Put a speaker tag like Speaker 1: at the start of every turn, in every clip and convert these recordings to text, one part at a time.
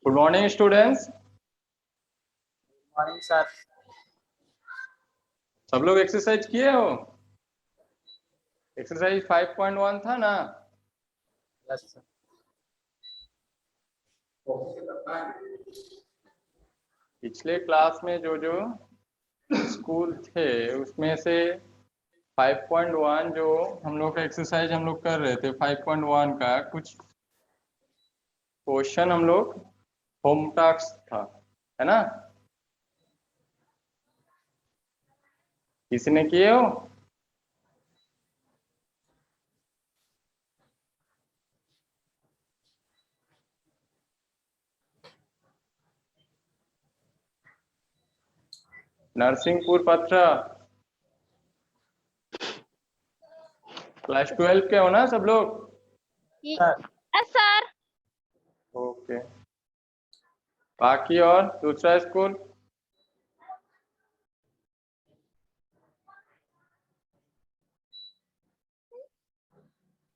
Speaker 1: Good morning students.
Speaker 2: Morning sir.
Speaker 1: सब लोग exercise किए हो? एक्सरसाइज 5.1 था ना?
Speaker 2: Yes sir.
Speaker 1: पिछले क्लास में जो जो स्कूल थे उसमें से 5.1 जो हम लोग का एक्सरसाइज हम लोग कर रहे थे 5.1 का कुछ क्वेश्चन हम लोग होम टास्क था, है ना? किसी ने किए हो? नरसिंहपुर पत्रा क्लास 12 के हो ना सब लोग?
Speaker 3: Yes sir.
Speaker 1: ओके। बाकी और दूसरा स्कूल?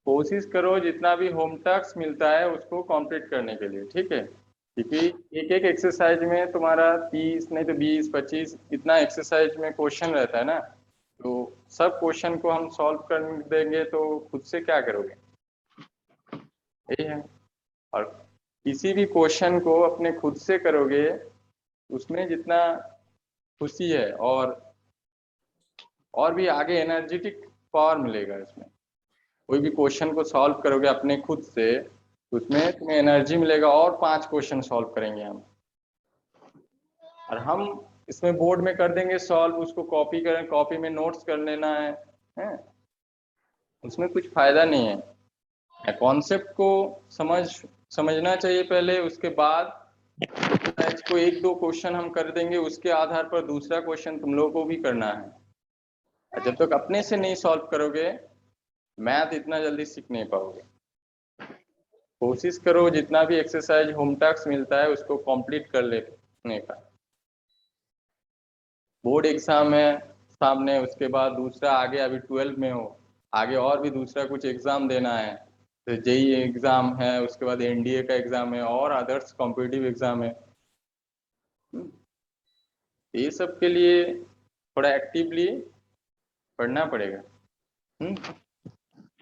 Speaker 1: कोशिश करो जितना भी होम टास्क मिलता है उसको कंप्लीट करने के लिए, ठीक है? क्योंकि एक एक एक्सरसाइज में तुम्हारा 30 नहीं तो 20-25 इतना एक्सरसाइज में क्वेश्चन रहता है ना, तो सब क्वेश्चन को हम सॉल्व कर देंगे तो खुद से क्या करोगे, यही है। और किसी भी क्वेश्चन को अपने खुद से करोगे उसमें जितना खुशी है और भी आगे एनर्जेटिक पावर मिलेगा इसमें। कोई भी क्वेश्चन को सॉल्व करोगे अपने खुद से उसमें तुम्हें एनर्जी मिलेगा और 5 क्वेश्चन सॉल्व करेंगे हम। और हम इसमें बोर्ड में कर देंगे सॉल्व, उसको कॉपी करें, कॉपी में नोट्स कर लेना है? उसमें कुछ फायदा नहीं है। कॉन्सेप्ट को समझना चाहिए पहले, उसके बाद एक्सरसाइज को 1-2 क्वेश्चन हम कर देंगे, उसके आधार पर दूसरा क्वेश्चन तुम लोगों को भी करना है। जब तक अपने से नहीं सॉल्व करोगे मैथ इतना जल्दी सीख नहीं पाओगे। कोशिश करो जितना भी एक्सरसाइज होम टास्क मिलता है उसको कंप्लीट कर लेने का। बोर्ड एग्जाम है सामने, उसके बाद दूसरा आगे अभी 12 में हो, आगे और भी दूसरा कुछ एग्जाम देना है, तो जेई एग्जाम है, उसके बाद एनडीए का एग्जाम है और अदर्स कॉम्पिटिटिव एग्जाम है। ये सब के लिए थोड़ा एक्टिवली पढ़ना पड़ेगा।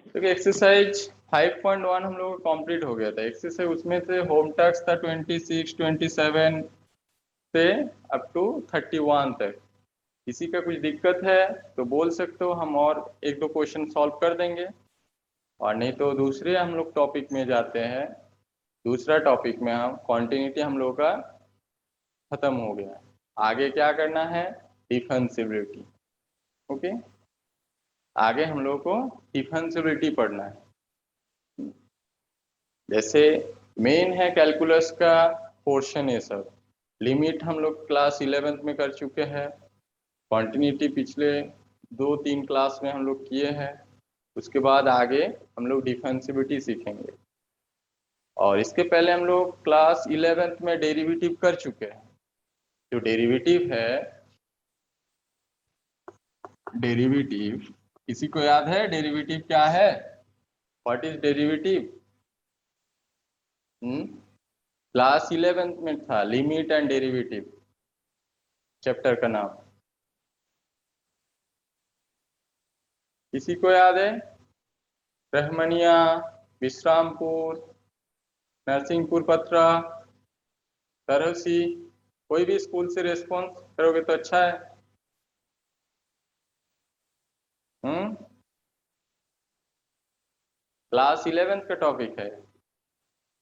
Speaker 1: तो एक्सरसाइज 5.1 हम लोग कंप्लीट हो गया था एक्सरसाइज, उसमें से होम टास्क था 26, 27 से अप टू 31 तक। किसी का कुछ दिक्कत है तो बोल सकते हो, हम और 1-2 क्वेश्चन सॉल्व कर देंगे। और नहीं तो दूसरे हम लोग टॉपिक में जाते हैं। दूसरा टॉपिक में हम कॉन्टिन्यूटी हम लोग का खत्म हो गया, आगे क्या करना है? डिफेंसिबिलिटी। ओके, आगे हम लोग को डिफेंसिबिलिटी पढ़ना है। जैसे मेन है कैलकुलस का पोर्शन, ये सब लिमिट हम लोग क्लास 11th में कर चुके हैं, कॉन्टिन्यूटी पिछले 2-3 क्लास में हम लोग किए हैं। उसके बाद आगे हम लोग डिफेंसिबिलिटी सीखेंगे। और इसके पहले हम लोग क्लास 11th में डेरिवेटिव कर चुके हैं। जो डेरिवेटिव है, डेरिवेटिव किसी को याद है डेरिवेटिव क्या है? What is derivative? Class 11th में था, लिमिट एंड डेरिवेटिव चैप्टर का नाम। किसी को याद है? रहमनिया, विश्रामपुर, नरसिंहपुर पत्रा, तरहसी, कोई भी स्कूल से रेस्पॉन्स करोगे तो अच्छा है। क्लास 11th का टॉपिक है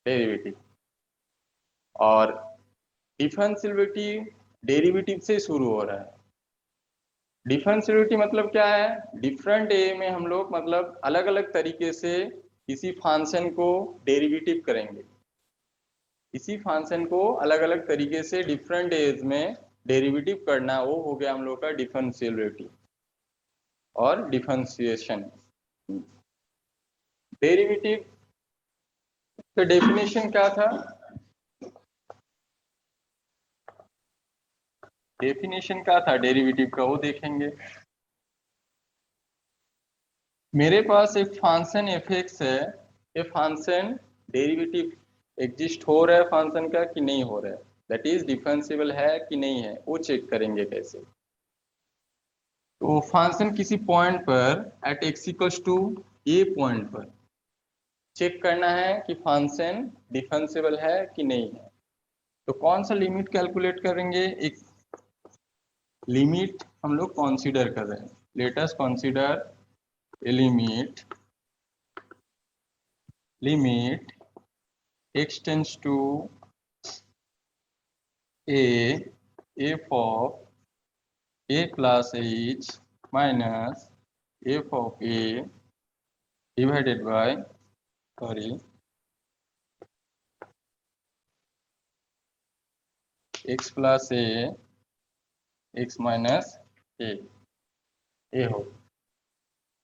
Speaker 1: डेरिवेटिव। और डिफरेंशियबिलिटी डेरिवेटिव से शुरू हो रहा है। डिफरेंशियबिलिटी मतलब क्या है? डिफरेंट ए में हम लोग मतलब अलग अलग तरीके से किसी फंक्शन को डेरिवेटिव करेंगे। इसी फंक्शन को अलग अलग तरीके से डिफरेंट एज में डेरिवेटिव करना, वो हो गया हम लोग का डिफरेंशियबिलिटी और डिफरेंशिएशन। डेरिवेटिव का डेफिनेशन क्या था? डेफिनेशन क्या था डेरिवेटिव का, वो देखेंगे। मेरे पास एक फंक्शन एफ एक्स है, ये फंक्शन डेरिवेटिव एग्जिस्ट हो रहा है फंक्शन का कि नहीं हो रहा है, दैट इज डिफरेंशिएबल है कि नहीं है, वो चेक करेंगे कैसे। तो फंक्शन किसी पॉइंट पर at x equals to a point पर चेक करना है कि फंक्शन डिफरेंशिएबल है कि नहीं है। तो कौन सा लिमिट कैलकुलेट करेंगे, एक लिमिट हम लोग कंसीडर कर रहे हैं। Let us consider a limit x tends to a f of a plus h minus f of a divided by x plus a x minus a हो।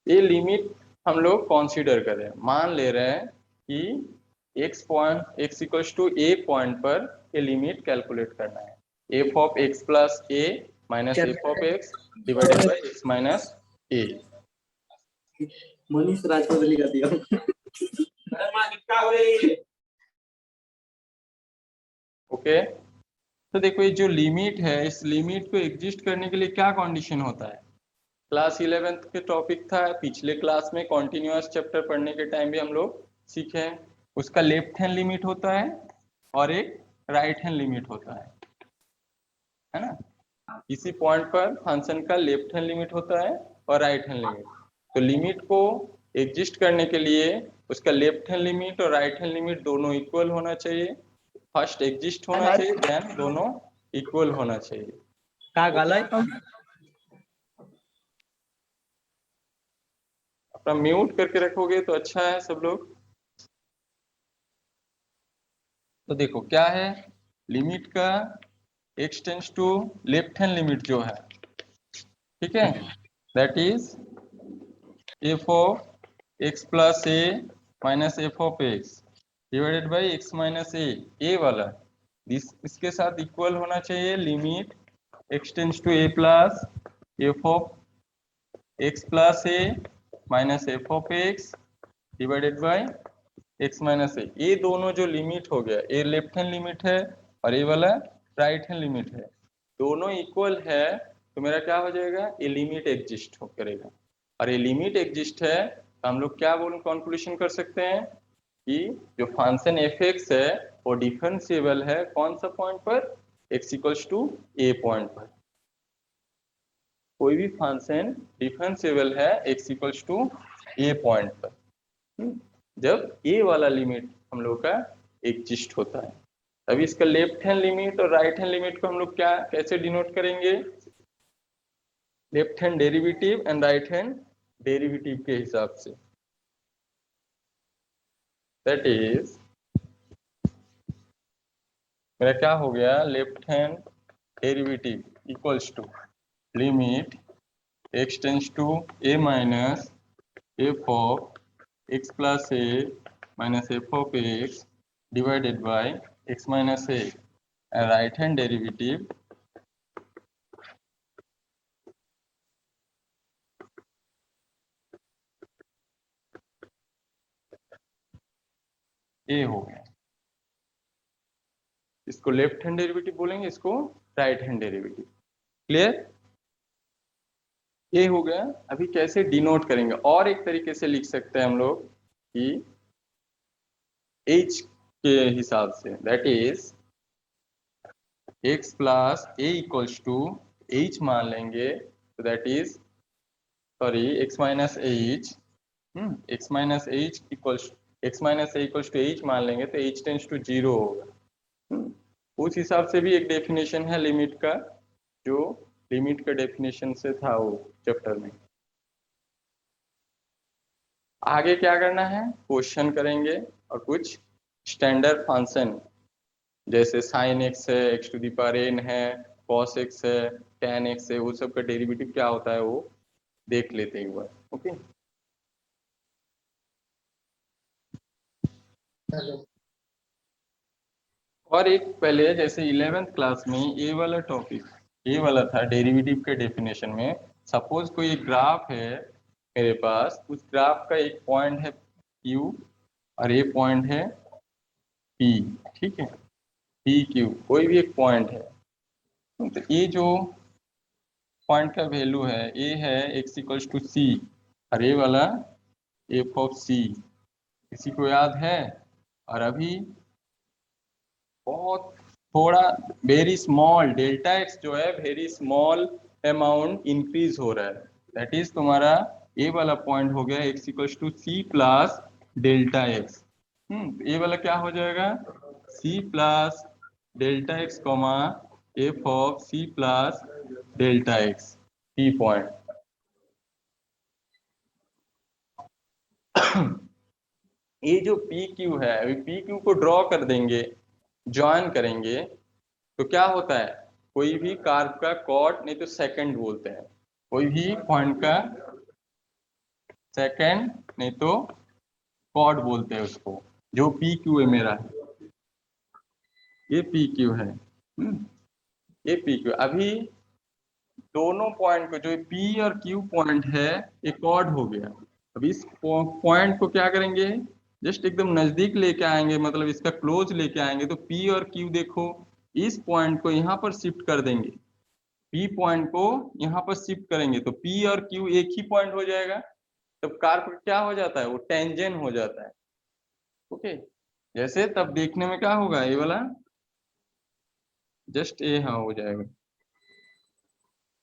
Speaker 1: ये लिमिट हम लोग कंसीडर कर रहे हैं, मान ले रहे हैं कि x equals to a point पर ये लिमिट कैलकुलेट करना है। f of x plus a minus f of x divided by x minus a।
Speaker 2: Manish Rajput का दिया।
Speaker 1: ओके, तो देखो ये जो लिमिट है, इस लिमिट को एग्जिस्ट करने के लिए क्या कंडीशन होता है। क्लास 11th के टॉपिक था, पिछले क्लास में कॉन्टिन्यूअस चैप्टर पढ़ने के टाइम भी हम लोग सीखे। उसका लेफ्ट हैंड लिमिट होता है और एक राइट हैंड लिमिट होता है ना। इसी पॉइंट पर फंक्शन का लेफ्ट हैंड लिमिट होता है और राइट हैंड लिमिट। तो लिमिट को एग्जिस्ट करने के लिए उसका लेफ्ट हैंड लिमिट और राइट हैंड लिमिट दोनों इक्वल होना चाहिए। फर्स्ट एग्जिस्ट होना चाहिए, देन दोनों इक्वल होना चाहिए।
Speaker 2: का गाला
Speaker 1: अपना म्यूट करके रखोगे तो अच्छा है सब लोग। तो देखो क्या है लिमिट का, x tends to left hand limit जो है, ठीक है, that is f of x plus a minus f of x divided by x minus a वाला इसके साथ इक्वल होना चाहिए limit x tends to a plus f of x plus a minus f of x divided by x minus a। ये दोनों जो limit हो गया, ये लेफ्ट हैंड लिमिट है और ये वाला राइट हैंड लिमिट है, दोनों इक्वल है तो मेरा क्या हो जाएगा, ये लिमिट एग्जिस्ट हो करेगा। और ये लिमिट एग्जिस्ट है तो हम लोग क्या बोल कंक्लूजन कर सकते हैं कि जो फंक्शन f(x) है वो डिफरेंशिएबल है कौन सा पॉइंट पर, x equals to a point पर। कोई भी फंक्शन डिफरेंशिएबल है x equals to a point पर जब a वाला लिमिट हम लोग का एग्जिस्ट होता है। अभी इसका लेफ्ट हैंड लिमिट और राइट हैंड लिमिट को हम लोग क्या कैसे डिनोट करेंगे, left hand derivative and right hand derivative के हिसाब से। दैट इज मेरा क्या हो गया, left hand derivative equals to limit x tends to a minus f of x plus a minus f of x divided by x minus a, right hand derivative a हो गया। इसको left hand derivative बोलेंगे, इसको right hand derivative. Clear, ये हो गया। अभी कैसे डिनोट करेंगे, और एक तरीके से लिख सकते हैं हम लोग कि h के हिसाब से, that is x plus a equals to h मान लेंगे तो that is sorry x minus h, x minus h equals x minus a equals to h मान लेंगे तो h टेंड्स टू 0 होगा। उस हिसाब से भी एक डेफिनेशन है लिमिट का, जो लिमिट का डेफिनेशन से था वो चैप्टर में। आगे क्या करना है, क्वेश्चन करेंगे और कुछ स्टैंडर्ड फंक्शन जैसे साइन x है, x to the power n है, cos x है, tan x है, वो सब का डेरिवेटिव क्या होता है वो देख लेते हैं एक बार। ओके, और एक पहले जैसे 11th क्लास में ये वाला टॉपिक ये वाला था डेरिवेटिव के डेफिनेशन में। सपोज कोई एक ग्राफ है मेरे पास, उस ग्राफ का एक पॉइंट है Q और ये पॉइंट है पी, ठीक है, पी क्यू कोई भी एक पॉइंट है, तो ये जो पॉइंट का वैल्यू है ए है x इक्वल्स टू सी, और ये वाला एफ ऑफ सी, किसी को याद है? और अभी बहुत थोड़ा वेरी स्मॉल डेल्टा एक्स जो है वेरी स्मॉल अमाउंट इंक्रीज हो रहा है, दैट इज तुम्हारा ए वाला पॉइंट हो गया x equals to c plus delta x. ये वाला क्या हो जाएगा? C plus delta x comma f of c plus delta x, p point. ये जो पी क्यू है, अभी पी क्यू को ड्रॉ कर देंगे, ज्वाइन करेंगे, तो क्या होता है? कोई भी कार्व का कॉर्ड नहीं तो सेकंड बोलते हैं, कोई भी पॉइंट का सेकंड नहीं तो कॉर्ड बोलते हैं उसको। जो पी क्यू है मेरा, ये पी क्यू है, ये पी क्यू। अभी दोनों पॉइंट को, जो पी और क्यू पॉइंट है, ये कॉर्ड हो गया। अब इस पॉइंट को क्या करेंगे? जस्ट एकदम नजदीक लेके आएंगे, मतलब इसका क्लोज लेके आएंगे, तो पी और क्यू देखो, इस पॉइंट को यहाँ पर शिफ्ट कर देंगे, पी पॉइंट को यहाँ पर शिफ्ट करेंगे, तो पी और क्यू एक ही पॉइंट हो जाएगा। तब कार्व क्या हो जाता है? वो टेंजेंट हो जाता है। ओके, जैसे तब देखने में क्या होगा? ये वाला जस्ट ये हाँ हो जाएगा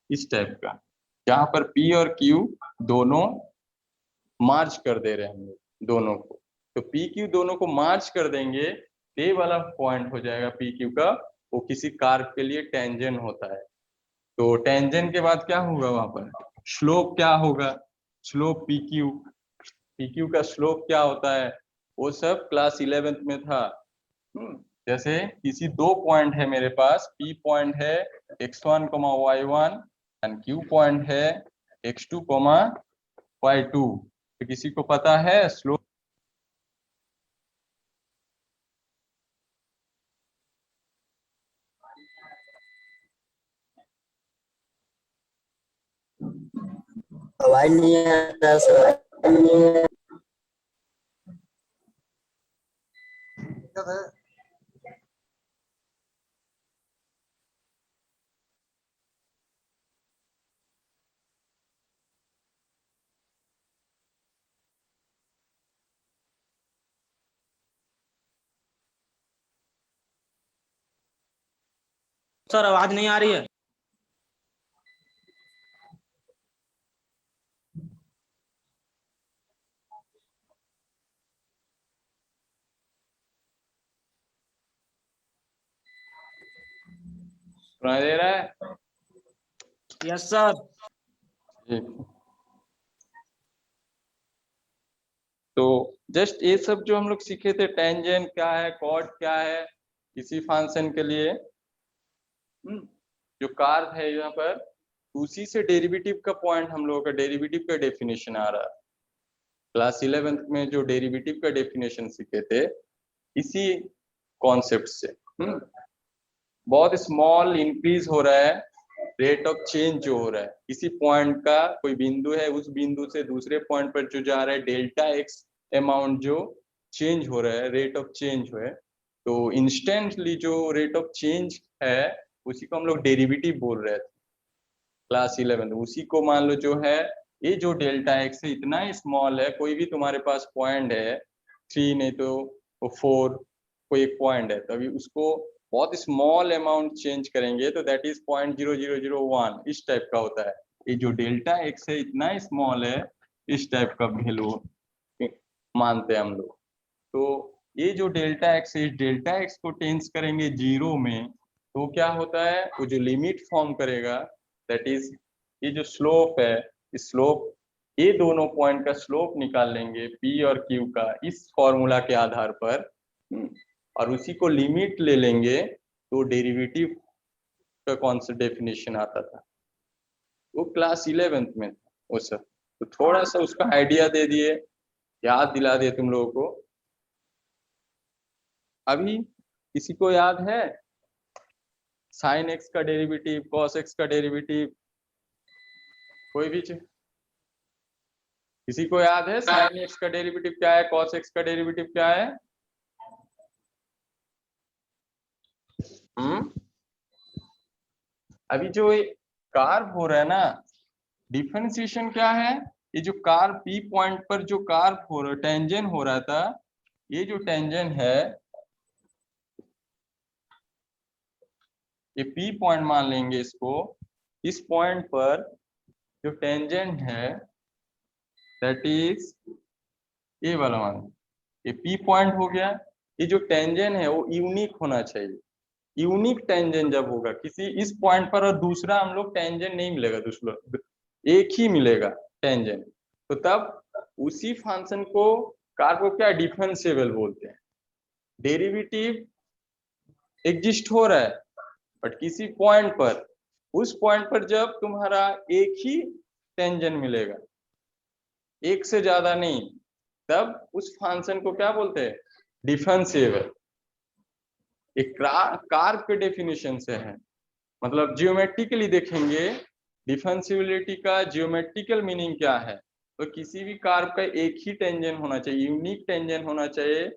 Speaker 1: इस टाइप का, जहां पर पी और क्यू दोनों मार्च कर दे रहे हैं हम लोग दोनों को, तो पी क्यू दोनों को मार्च कर देंगे, ये वाला पॉइंट हो जाएगा पी क्यू का, वो किसी कार्व के लिए टेंजेंट होता है। तो टेंजेंट के बाद क्या होगा? वहां पर स्लोप क्या होगा? स्लोप पी क्यू का स्लोप क्या होता है? वो सब क्लास 11th में था। जैसे किसी दो पॉइंट है मेरे पास, पी पॉइंट है x1 y1 and Q point है x2 y2, तो किसी को पता है स्लोप?
Speaker 2: आवाज नहीं आता सर।
Speaker 4: सर आवाज नहीं आ रही है।
Speaker 1: सुनाई दे रहा है?
Speaker 4: Yes sir.
Speaker 1: तो जस्ट ये सब जो हम लोग सीखे थे, टेंजेंट क्या है, कॉर्ड क्या है किसी फंक्शन के लिए, जो कार्व है यहाँ पर, उसी से डेरिवेटिव का पॉइंट, हम लोगों का डेरिवेटिव का डेफिनेशन आ रहा है। क्लास 11th में जो डेरिवेटिव का डेफिनेशन सीखे थे, इसी कॉन्सेप्ट से बहुत स्मॉल इंक्रीज हो रहा है, रेट ऑफ चेंज जो हो रहा है, किसी पॉइंट का कोई बिंदु है, उस बिंदु से दूसरे पॉइंट पर जो जा रहा है, डेल्टा एक्स अमाउंट जो चेंज हो रहा है, रेट ऑफ चेंज है, तो इंस्टेंटली जो रेट ऑफ चेंज है उसी को हम लोग डेरिवेटिव बोल रहे थे क्लास 11। उसी को मान लो जो है, ये जो डेल्टा एक्स है इतना स्मॉल है, कोई भी तुम्हारे पास पॉइंट है 3 नहीं तो 4, कोई एक पॉइंट है, तो अभी उसको बहुत स्मॉल अमाउंट चेंज करेंगे तो दैट इज 0.0001, इस टाइप का होता है। ये जो डेल्टा एक्स है इतना स्मॉल है, इस टाइप का वैल्यू मानते हैं हम लोग। तो ये जो डेल्टा एक्स है, इस डेल्टा एक्स को टेंस करेंगे जीरो में, तो क्या होता है? वो जो लिमिट फॉर्म करेगा, दैट इज ये जो स्लोप है, इस स्लोप, ये दोनों पॉइंट का स्लोप निकाल लेंगे पी और क्यू का इस फॉर्मूला के आधार पर, और उसी को लिमिट ले लेंगे, तो डेरिवेटिव का कौन सा डेफिनेशन आता था, वो क्लास 11th में था वो सब। तो थोड़ा सा उसका आइडिया दे दिए, याद दिला दिए तुम लोगों को। अभी किसी को याद है साइन एक्स का डेरिवेटिव, कॉस एक्स का डेरिवेटिव? कोई भी चीज किसी को याद है? साइन एक्स का डेरिवेटिव क्या है, कॉस एक्स का डेरिवेटिव क्या है? अभी जो कार्व हो रहा है ना, डिफरेंशिएशन क्या है, ये जो कार्व पी पॉइंट पर जो कार्व हो रहा, टेंजेंट हो रहा था, ये जो टेंजेंट है, ये पी पॉइंट मान लेंगे इसको, इस पॉइंट पर जो टेंजेंट है दैट इज ये वाला मान, ये पी पॉइंट हो गया। ये जो टेंजेंट है वो यूनिक होना चाहिए। यूनिक टेंजेंट जब होगा किसी इस पॉइंट पर और दूसरा हम लोग टेंजेंट नहीं मिलेगा, दूसरा एक ही मिलेगा टेंजेंट, तो तब उसी फंक्शन को कार्व को क्या डिफरेंशिएबल बोलते हैं। डेरिवेटिव एग्जिस्ट हो रहा है बट किसी पॉइंट पर, उस पॉइंट पर जब तुम्हारा एक ही टेंजेंट मिलेगा, एक से ज्यादा नहीं, तब उस फंक्शन को क्या बोलते हैं, डिफरेंशिएबल। एक कार्व के डेफिनेशन से है, मतलब जियोमेट्रिकली देखेंगे डिफरेंशिएबिलिटी का जियोमेट्रिकल मीनिंग क्या है, तो किसी भी कार्व का एक ही टेंजेंट होना चाहिए, यूनिक टेंजेंट होना चाहिए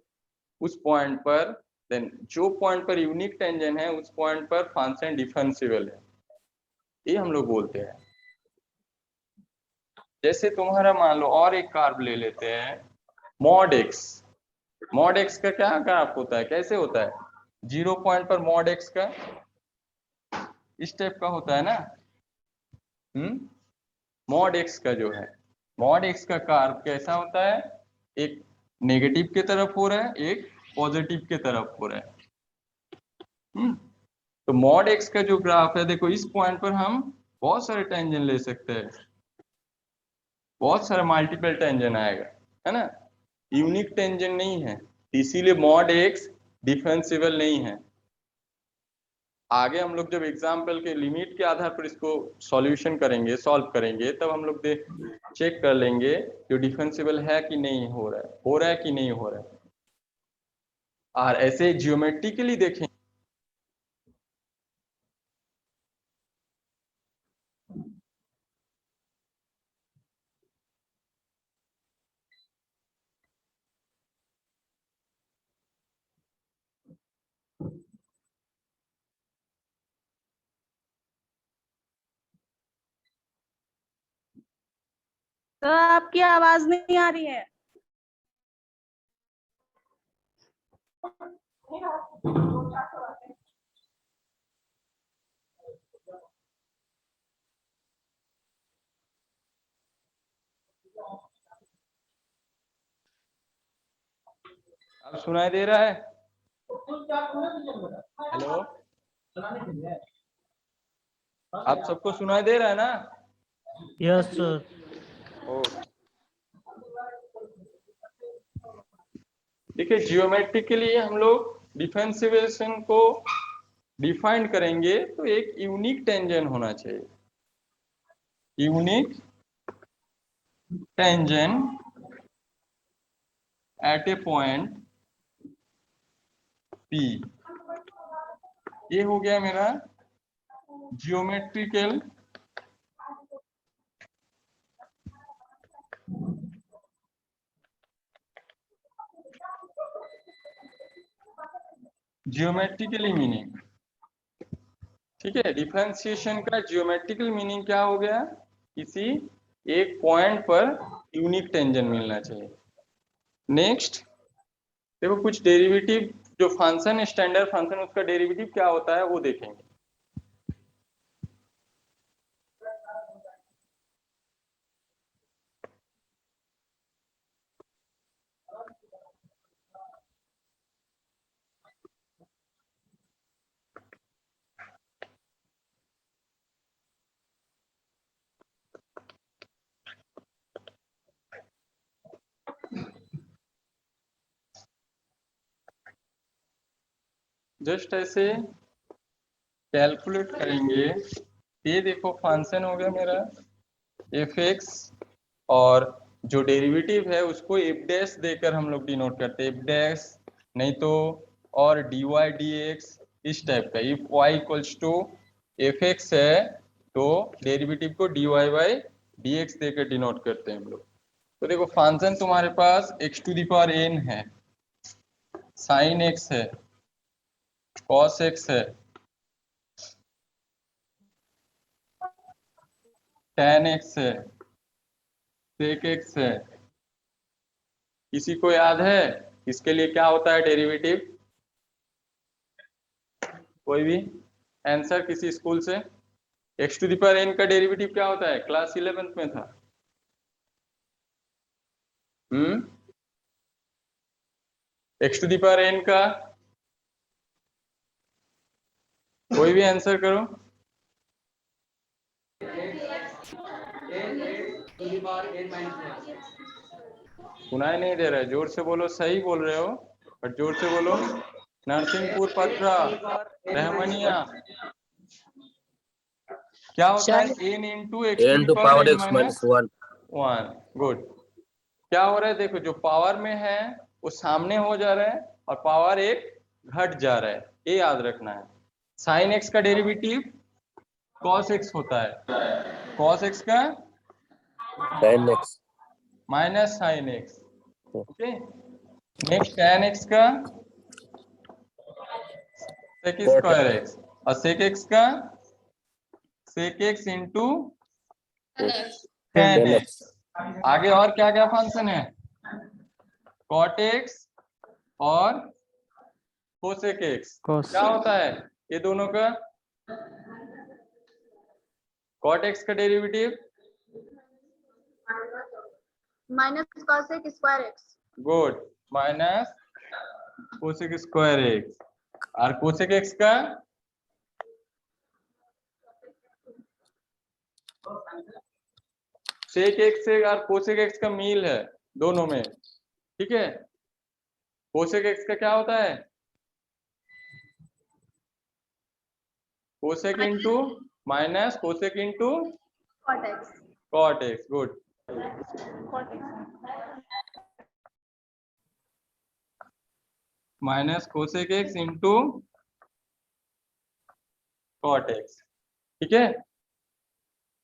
Speaker 1: उस पॉइंट पर। देन जो पॉइंट पर यूनिक टेंजेंट है उस पॉइंट पर फंक्शन डिफरेंशिएबल है, ये हम लोग बोलते हैं। जैसे तुम्हारा मान लो और एक कार्व ले लेते हैं, मॉड एक्स। मॉड एक्स का क्या ग्राफ होता है, कैसे होता है, 0 पॉइंट पर मॉड एक्स का इस टाइप का होता है ना। मॉड एक्स का जो है, मॉड एक्स का कार्व कैसा होता है, एक नेगेटिव के तरफ हो रहा है, एक पॉजिटिव के तरफ हो रहा है। तो मॉड एक्स का जो ग्राफ है, देखो इस पॉइंट पर हम बहुत सारे टेंजेंट ले सकते हैं, बहुत सारे मल्टीपल टेंजेंट आएगा, है ना। यूनिक टेंजेंट नहीं है, इसीलिए मॉड एक्स डिफरेंशिएबल नहीं है। आगे हम लोग जब एग्जाम्पल के लिमिट के आधार पर इसको सॉल्यूशन करेंगे, सॉल्व करेंगे, तब हम लोग चेक कर लेंगे कि डिफरेंशिएबल है कि नहीं हो रहा है, हो रहा है कि नहीं हो रहा है। और ऐसे जियोमेट्रिकली देखें,
Speaker 5: तो आपकी आवाज नहीं आ रही है।
Speaker 1: अब सुनाई दे रहा है, हेलो, आप सबको सुनाई दे रहा है ना।
Speaker 4: Yes sir.
Speaker 1: देखिए जियोमेट्रिकली हम लोग डिफरेंशिएशन को डिफाइन करेंगे, तो एक यूनिक टेंजेंट होना चाहिए, unique tangent at A point P। ये हो गया मेरा जियोमेट्रिकल जियोमेट्रिकली मीनिंग। ठीक है, डिफरेंशिएशन का जियोमेट्रिकल मीनिंग क्या हो गया, किसी एक पॉइंट पर यूनिक टेंजेंट मिलना चाहिए। नेक्स्ट देखो, कुछ डेरिवेटिव जो फंक्शन स्टैंडर्ड फंक्शन, उसका डेरिवेटिव क्या होता है वो देखेंगे। जस्ट ऐसे कैलकुलेट करेंगे। ये देखो फंक्शन हो गया मेरा एफ एक्स, और जो डेरिवेटिव है उसको एफ डैश देकर हम लोग डिनोट करते हैं, एफ डैश नहीं तो और डी वाई डी एक्स इस टाइप का। If y equals to f x है तो डेरिवेटिव को d y by d x देकर डिनोट करते हैं हम लोग। तो देखो फंक्शन तुम्हारे पास x to the power n है, साइन एक्स है, कॉस एक्स है, tan x है, sec x है। किसी को याद है इसके लिए क्या होता है डेरिवेटिव? कोई भी आंसर किसी स्कूल से? x to the power n का डेरिवेटिव क्या होता है? क्लास 11th में था। x to the power n का कोई भी आंसर करो। सुनाई नहीं दे रहा है, जोर से बोलो। सही बोल रहे हो पर जोर से बोलो। नरसिंहपुर, पटरा, रहमनिया, क्या होता है? n into x
Speaker 6: n to power x minus 1.
Speaker 1: 1। Good. क्या हो रहा है देखो, जो पावर में है वो सामने हो जा रहा है और पावर एक घट जा रहा है, ये याद रखना है। साइन एक्स का डेरिवेटिव कॉस एक्स होता है। कॉस एक्स का
Speaker 6: Sin x.
Speaker 1: Minus sine x. Okay, next tan x का सेक स्क्वायर एक्स और सेक एक्स का sec x into tan x. आगे और क्या क्या फंक्शन है? cot x और cosec x। क्या होता है ये दोनों का? cot x का derivative
Speaker 5: minus cosec square x.
Speaker 1: Good, minus cosec square x और cosec x का sec x से और cosec x का मील है दोनों में, ठीक है। cosec x का क्या होता है? cosec into minus cosec into
Speaker 5: cot x।
Speaker 1: cot x। Good. Minus cosec x into cot x, ठीक है।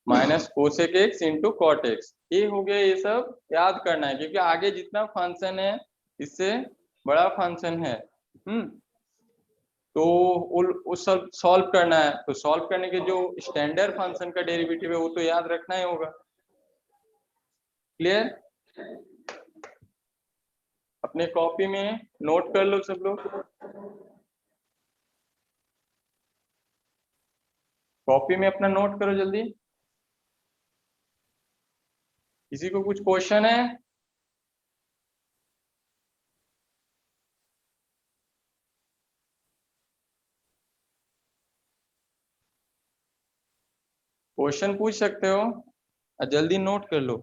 Speaker 1: Minus cosec x into cot x, ये हो गया। ये सब याद करना है क्योंकि आगे जितना फंक्शन है इससे बड़ा फंक्शन है। तो उस सब सॉल्व करना है, तो सॉल्व करने के जो स्टैंडर्ड फंक्शन का डेरिवेटिव है वो तो याद रखना ही होगा। क्लियर? अपने कॉपी में नोट कर लो सब लोग। कॉपी में अपना नोट करो जल्दी। किसी को कुछ क्वेश्चन है? क्वेश्चन पूछ सकते हो और जल्दी नोट कर लो।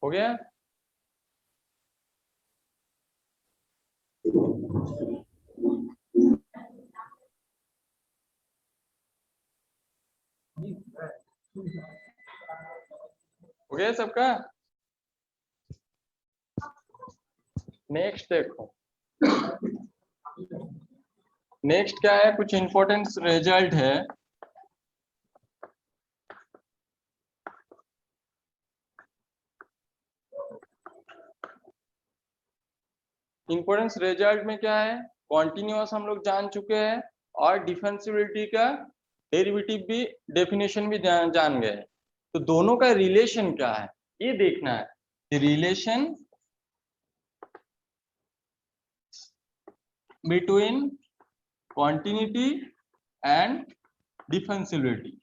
Speaker 1: हो गया? हो गया सबका? नेक्स्ट देखो, नेक्स्ट क्या है? कुछ इंपॉर्टेंट रिजल्ट है। इंपॉर्टेंस रिजल्ट में क्या है? कॉन्टिन्यूअस हम लोग जान चुके हैं और डिफरेंशियबिलिटी का डेरिवेटिव भी डेफिनेशन भी जान गए। तो दोनों का रिलेशन क्या है ये देखना है। Relation between continuity and differentiability.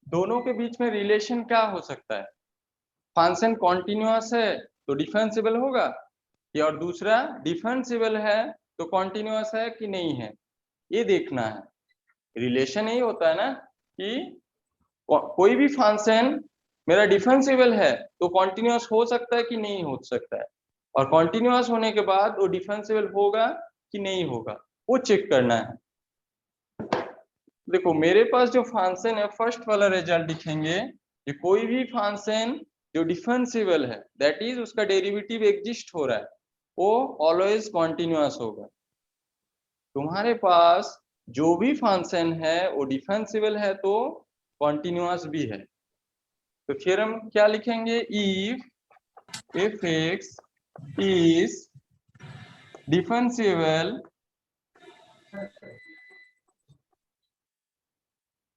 Speaker 1: दोनों के बीच में रिलेशन क्या हो सकता है? फंक्शन कॉन्टिन्यूअस है तो डिफरेंशिएबल होगा, या और दूसरा डिफरेंशिएबल है तो कॉन्टिन्यूअस है कि नहीं है, ये देखना है। रिलेशन यही होता है ना कि कोई भी फंक्शन मेरा डिफरेंशिएबल है तो कॉन्टिन्यूअस हो सकता है कि नहीं हो सकता है, और कॉन्टिन्यूअस होने के बाद वो डिफरेंशिएबल होगा कि नहीं होगा वो चेक करना है। देखो मेरे पास जो फंक्शन है, फर्स्ट वाला रिजल्ट लिखेंगे कि कोई भी फंक्शन जो डिफरेंशिएबल है दैट इज उसका डेरिवेटिव एग्जिस्ट हो रहा है वो ऑलवेज कॉन्टिन्यूअस होगा। तुम्हारे पास जो भी फंक्शन है वो डिफरेंशिएबल है तो कॉन्टिन्यूअस भी है। तो थ्योरम क्या लिखेंगे, if F x is differentiable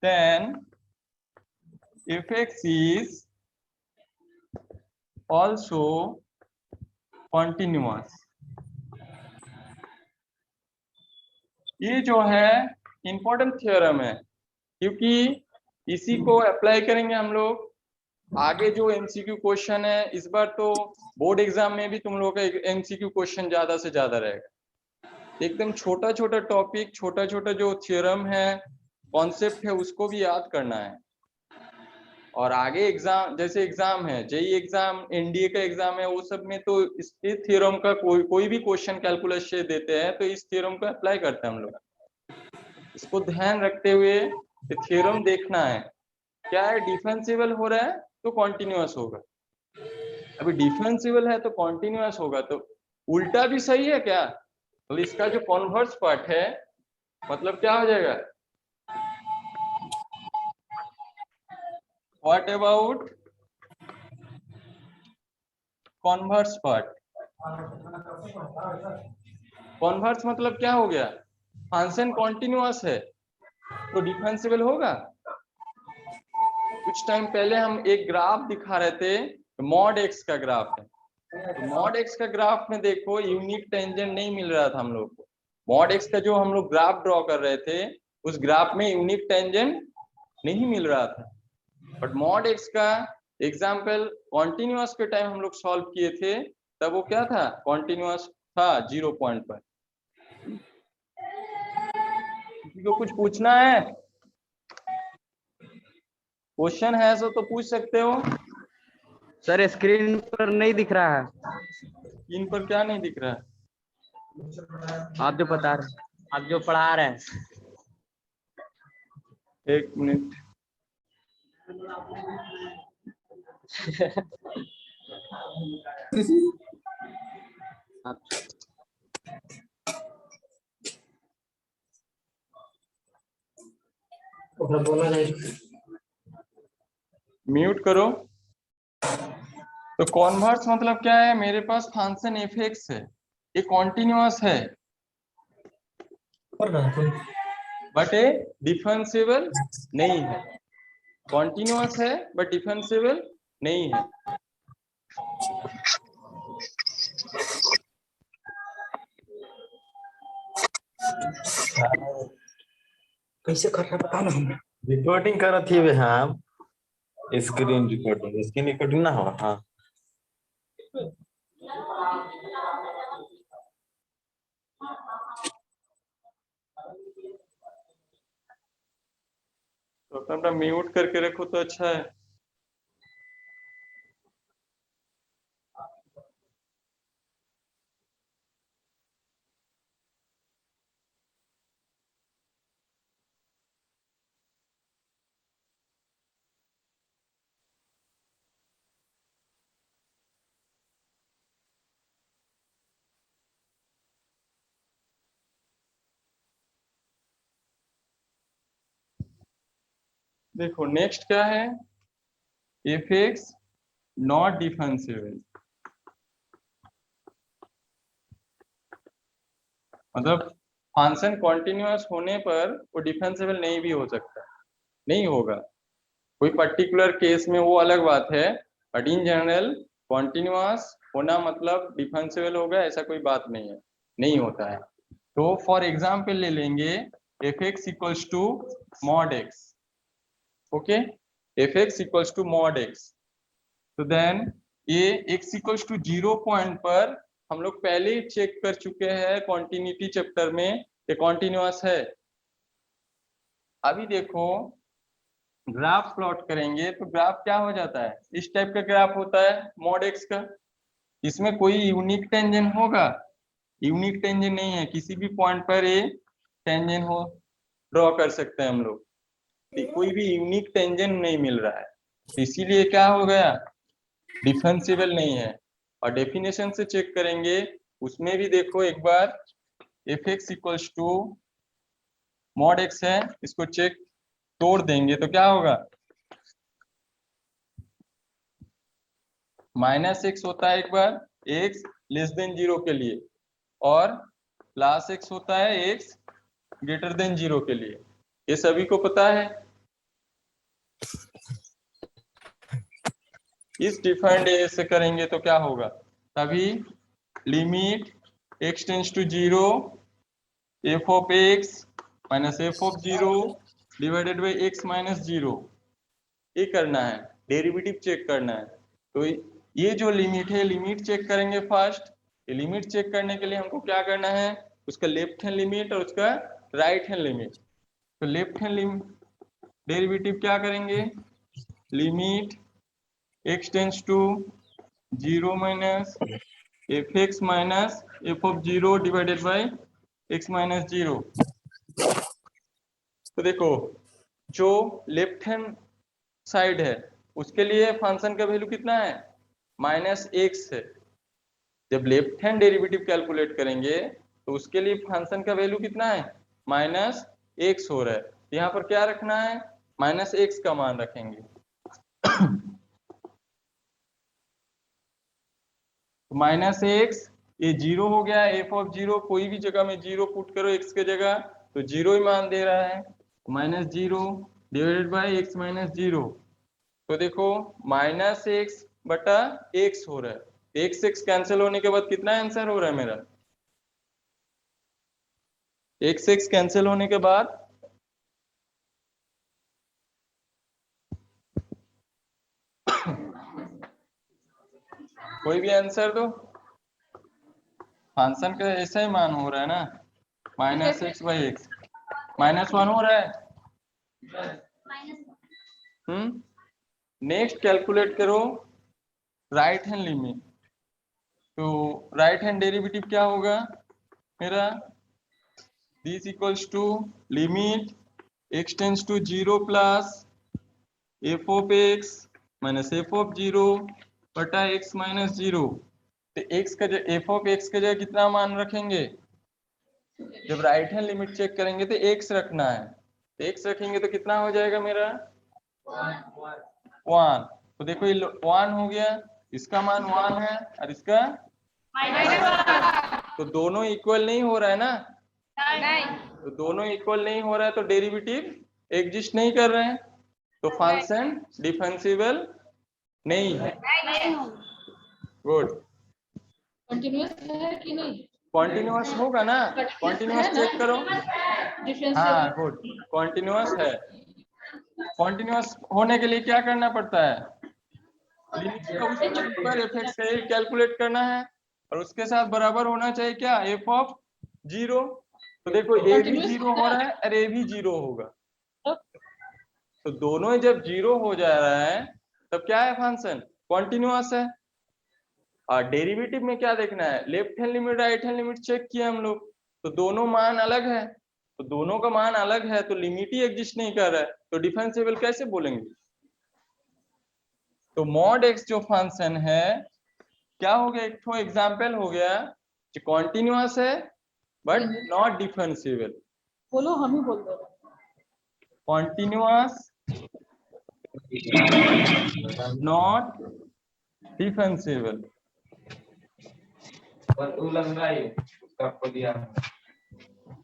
Speaker 1: then fx is also continuous। ये जो है इंपॉर्टेंट थ्योरम है, क्योंकि इसी को अप्लाई करेंगे हम लोग आगे जो एमसीक्यू क्वेश्चन है। इस बार तो बोर्ड एग्जाम में भी तुम लोगों का एमसीक्यू क्वेश्चन ज्यादा से ज्यादा रहेगा। एकदम छोटा छोटा टॉपिक, छोटा छोटा जो थ्योरम है, कॉन्सेप्ट है, उसको भी याद करना है। और आगे एग्जाम, जैसे एग्जाम है जेईई एग्जाम, एनडीए का एग्जाम है, वो सब में तो इस थ्योरम का कोई भी क्वेश्चन कैलकुलस से देते हैं तो इस थ्योरम को अप्लाई करते हैं हम लोग। इसको ध्यान रखते हुए थ्योरम देखना है, क्या है, डिफरेंशिएबल हो रहा है तो कॉन्टिन्यूअस होगा। अभी डिफरेंशिएबल है तो कॉन्टिन्यूअस होगा, तो उल्टा भी सही है क्या? तो इसका जो कॉन्वर्स पार्ट है मतलब क्या हो जाएगा, what about converse part? Converse मतलब क्या हो गया, फंक्शन कॉन्टिन्यूअस है तो डिफरेंशिएबल होगा। कुछ टाइम पहले हम एक ग्राफ दिखा रहे थे, मॉड एक्स का ग्राफ है। तो मॉड एक्स का ग्राफ में देखो यूनिक टेंजेंट नहीं मिल रहा था हम लोग को। मॉड एक्स का जो हम लोग ग्राफ ड्रॉ कर रहे थे उस ग्राफ में यूनिक टेंजेंट नहीं मिल रहा था। बट मॉड एक्स का एग्जाम्पल कॉन्टिन्यूअस के टाइम हम लोग सॉल्व किए थे, तब वो क्या था, कॉन्टिन्यूअस था 0 पॉइंट पर। किसी को कुछ पूछना है, क्वेश्चन है तो पूछ सकते हो।
Speaker 7: सर स्क्रीन पर नहीं दिख रहा है।
Speaker 1: स्क्रीन पर क्या नहीं दिख रहा है?
Speaker 7: आप जो बता रहे हैं, आप जो पढ़ा रहे हैं।
Speaker 1: एक मिनट। म्यूट करो। तो कॉन्वर्स मतलब क्या है, मेरे पास फंक्शन एफ एक्स है, ये कॉन्टिन्यूअस है बट ये डिफरेंशिएबल नहीं है। कॉन्टिन्यूअस है बट डिफरेंशिएबल नहीं है।
Speaker 2: कैसे कर रहा पता ना हमें।
Speaker 8: रिकॉर्डिंग कर रही है हाँ, स्क्रीन रिकॉर्डिंग ना हो। हाँ
Speaker 1: तो अपना म्यूट करके रखो तो अच्छा है। देखो नेक्स्ट क्या है, एफ एक्स नॉट डिफरेंशिएबल, मतलब फंक्शन कॉन्टिन्यूअस होने पर वो डिफरेंशिएबल नहीं भी हो सकता, नहीं होगा। कोई पर्टिकुलर केस में वो अलग बात है, बट इन जनरल कॉन्टिन्यूअस होना मतलब डिफरेंशिएबल होगा ऐसा कोई बात नहीं है, नहीं होता है। तो फॉर एग्जाम्पल ले लेंगे f x equals to mod x. Okay, f x equals to mod x. तो देन ये एक्स इक्वल्स टू 0 पॉइंट पर हम लोग पहले ही चेक कर चुके हैं कॉन्टिन्यूटी चैप्टर में कि कॉन्टिन्यूअस है। अभी देखो ग्राफ प्लॉट करेंगे तो ग्राफ क्या हो जाता है, इस टाइप का ग्राफ होता है मॉड एक्स का। इसमें कोई यूनिक टेंजेंट होगा, यूनिक टेंजेंट नहीं है, किसी भी पॉइंट पर ये टेंजेंट हो ड्रॉ कर सकते हैं हम लोग। कोई भी यूनिक टेंजेंट नहीं मिल रहा है, इसीलिए क्या हो गया, डिफरेंशिएबल नहीं है। और डेफिनेशन से चेक करेंगे उसमें भी देखो एक बार, f x equals to mod x है, इसको चेक तोड़ देंगे तो क्या होगा, -x होता है एक बार x <0 के लिए, और +x होता है x <0 के लिए। ये सभी को पता है। इस डिफाइंड ए से करेंगे तो क्या होगा, तभी limit x tends to 0 f of x minus f of 0 divided by x minus 0, ये करना है, डेरिवेटिव चेक करना है। तो ये जो लिमिट है, लिमिट चेक करेंगे फर्स्ट। ये लिमिट चेक करने के लिए हमको क्या करना है, उसका लेफ्ट हैंड लिमिट और उसका राइट हैंड लिमिट। तो लेफ्ट हैंड लिमिट डेरिवेटिव क्या करेंगे, limit x tends to 0 minus fx minus f of 0 divided by x minus 0। तो देखो जो लेफ्ट हैंड साइड है उसके लिए फंक्शन का वैल्यू कितना है, -x है। जब लेफ्ट हैंड डेरिवेटिव कैलकुलेट करेंगे तो उसके लिए फंक्शन का वैल्यू कितना है, -x हो रहा है। तो यहाँ पर क्या रखना है, -x का मान रखेंगे। तो -x ये 0 हो गया, f ऑफ 0 कोई भी जगह में 0 पुट करो x के जगह तो 0 ही मान दे रहा है, -0 डिवाइडेड बाई x माइनस 0। तो देखो -x बटा x हो रहा है, x कैंसिल होने के बाद कितना आंसर हो रहा है मेरा, x कैंसिल होने के बाद कोई भी आंसर दो। फंक्शन का ऐसा ही मान हो रहा है ना, -x बाई x -1 हो रहा है। नेक्स्ट कैलकुलेट करो राइट हैंड लिमिट। तो राइट हैंड डेरिवेटिव क्या होगा मेरा, this equals to limit x tends to 0 plus f of x minus f of 0 बटा x माइनस 0। तो x का f ऑफ x के जगह कितना मान रखेंगे, जब राइट हैंड लिमिट चेक करेंगे तो x रखना है। तो x रखेंगे तो कितना हो जाएगा मेरा 1। तो देखो ये 1 हो गया, इसका मान 1 है और इसका तो दोनों इक्वल नहीं हो रहा है ना, तो दोनों इक्वल नहीं हो रहा है तो डेरिवेटिव एग्जिस्ट नहीं कर रहे हैं, तो फंक्शन डिफरेंशिएबल नहीं है। गुड,
Speaker 9: कंटिन्यूअस है कि नहीं,
Speaker 1: कॉन्टिन्यूअस होगा ना, कॉन्टिन्यूअस चेक करो। हाँ गुड, कॉन्टिन्यूअस है। कॉन्टिन्यूअस होने के लिए क्या करना पड़ता है, लिमिट का उस पर एफ का कैलकुलेट करना है और उसके साथ बराबर होना चाहिए क्या, f ऑफ 0। तो देखो a भी 0 हो रहा है और a भी 0 होगा, तो दोनों जब 0 हो जा रहा है तब क्या है, फंक्शन कॉन्टिन्यूअस है। और डेरिवेटिव में क्या देखना है, left hand limit right hand limit check किया हम लोग, तो दोनों मान अलग है, तो दोनों का मान अलग है तो लिमिट ही एग्जिस्ट नहीं कर रहा है, तो डिफरेंशिएबल कैसे बोलेंगे। तो मॉड x जो फंक्शन है क्या हो गया, एक तो एग्जाम्पल हो गया जो कॉन्टिन्यूअस है बट नॉट डिफरेंशिएबल।
Speaker 9: बोलो, हम ही बोल दो।
Speaker 1: Continuous not differentiable.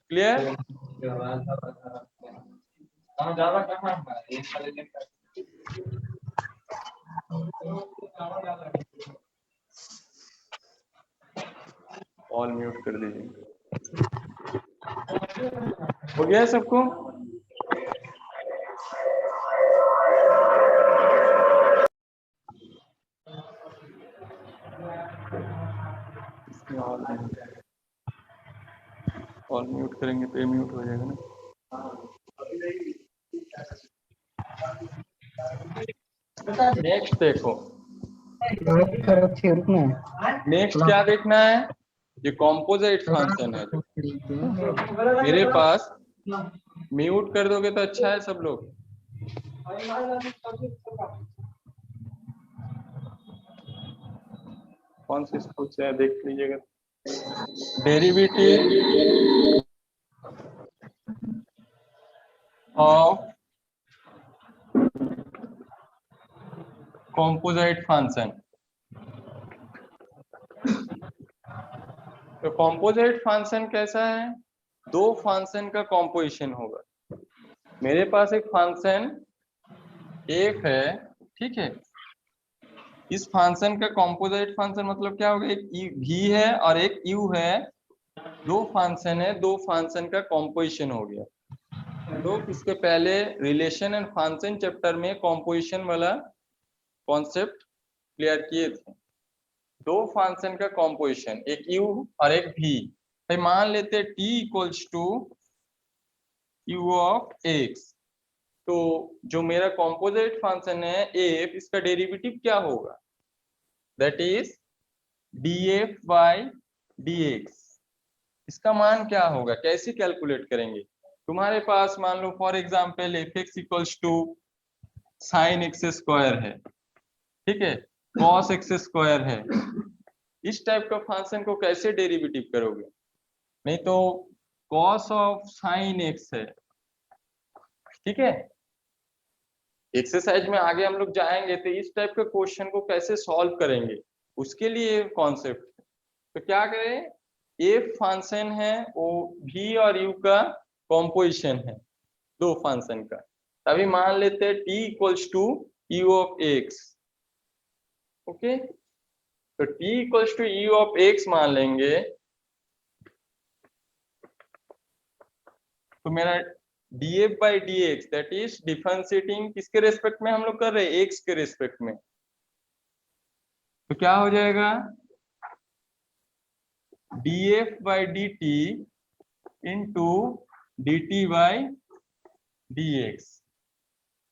Speaker 1: Clear, all mute कर दीजिए। हो गया सबको, ऑल म्यूट करेंगे तो ये म्यूट हो जाएगा ना। नेक्स्ट देखो, नेक्स्ट क्या देखना है, ये कॉम्पोजिट फंक्शन है जो मेरे पास। म्यूट कर दोगे तो अच्छा है सब लोग। कौन सी स्कूल से है देख लीजिएगा। Derivative of composite function. तो कॉम्पोजिट फंक्शन कैसा है? दो फंक्शन का कॉम्पोजिशन होगा। मेरे पास एक फंक्शन f है, ठीक है। इस फंक्शन का कॉम्पोजिट फंक्शन मतलब क्या होगा? एक v है और एक u है, दो फंक्शन है, दो फंक्शन का कॉम्पोजिशन हो गया। तो इसके पहले रिलेशन एंड फंक्शन चैप्टर में कॉम्पोजिशन वाला कॉन्सेप्ट क्लियर किए थे। दो फंक्शन का कॉम्पोजिशन, एक u और एक v। भाई मान लेते t equals to u of x। तो जो मेरा कॉम्पोजिट फंक्शन है f, इसका डेरिवेटिव क्या होगा? That is df by dx। इसका मान क्या होगा? कैसे कैलकुलेट करेंगे? तुम्हारे पास मान लो for example f(x) equals to sine x square है, ठीक है, कॉस एक्स स्क्वायर है। इस टाइप का फंक्शन को कैसे डेरिवेटिव करोगे? नहीं तो कॉस ऑफ साइन एक्स है, ठीक है। एक्सरसाइज में आगे हम लोग जाएंगे तो इस टाइप के क्वेश्चन को कैसे सॉल्व करेंगे, उसके लिए कॉन्सेप्ट। तो क्या करें, एफ फंक्शन है वो v और u का कॉम्पोजिशन है दो फंक्शन का। तभी मान लेते हैं t equals to u of x। Okay, तो t equals to u of x मान लेंगे तो मेरा df by dx that is differentiating किसके रेस्पेक्ट में हम लोग कर रहे हैं? x के रेस्पेक्ट में। तो क्या हो जाएगा? df by dt into dt by dx।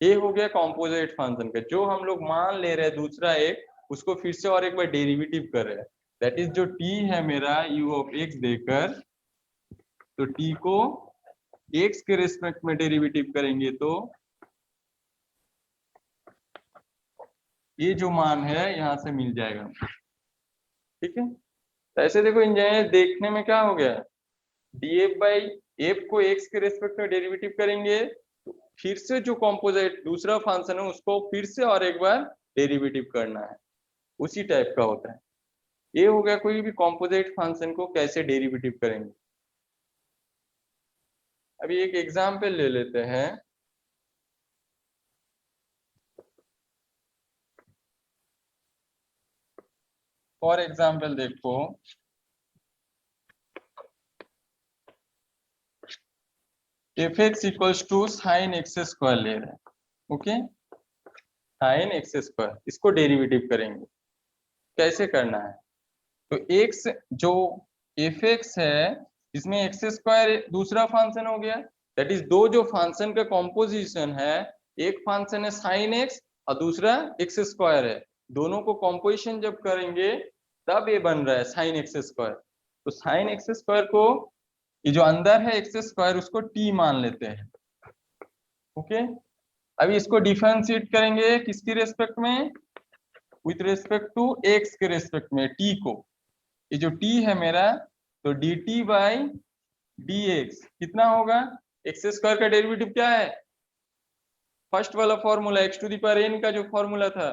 Speaker 1: ये हो गया कॉम्पोजिट फंक्शन का। जो हम लोग मान ले रहे हैं दूसरा एक, उसको फिर से और एक बार डेरिवेटिव कर रहे हैं। दैट इज जो t है मेरा u ऑफ x देकर, तो t को x के रेस्पेक्ट में डेरिवेटिव करेंगे तो ये जो मान है यहाँ से मिल जाएगा, ठीक है। तो ऐसे देखो इंजीनियर देखने में क्या हो गया, df बाई f को x के रेस्पेक्ट में डेरिवेटिव करेंगे, फिर से जो कॉम्पोजिट दूसरा फंक्शन है उसको फिर से और एक बार डेरिवेटिव करना है, उसी टाइप का होता है। ये हो गया कोई भी कॉम्पोजिट फंक्शन को कैसे डेरिवेटिव करेंगे। अभी एक एग्जाम्पल ले लेते हैं। फॉर एग्जाम्पल देखो, f(x) equals to sine x square ले रहे हैं, ओके, साइन एक्स स्क्वायर, इसको डेरिवेटिव करेंगे। कैसे करना है? तो x जो f(x) है, इसमें एक्स स्क्वायर दूसरा फंक्शन हो गया। दैट इज दो जो फंक्शन का कॉम्पोजिशन है, एक फंक्शन है साइन एक्स और दूसरा एक्स स्क्वायर है। दोनों को कॉम्पोजिशन जब करेंगे तब ये बन रहा है साइन एक्स स्क्वायर। तो साइन एक्स स्क्वायर को, ये जो अंदर है एक्स स्क्वायर, उसको t मान लेते हैं, ओके। अभी इसको डिफरेंशिएट करेंगे किसके रेस्पेक्ट में? विथ रेस्पेक्ट टू x के रेस्पेक्ट में t को। ये जो t है मेरा, तो dt बाई dx कितना होगा? एक्स स्क्वायर का डेरिवेटिव क्या है? फर्स्ट वाला formula x to the power n का जो फॉर्मूला था,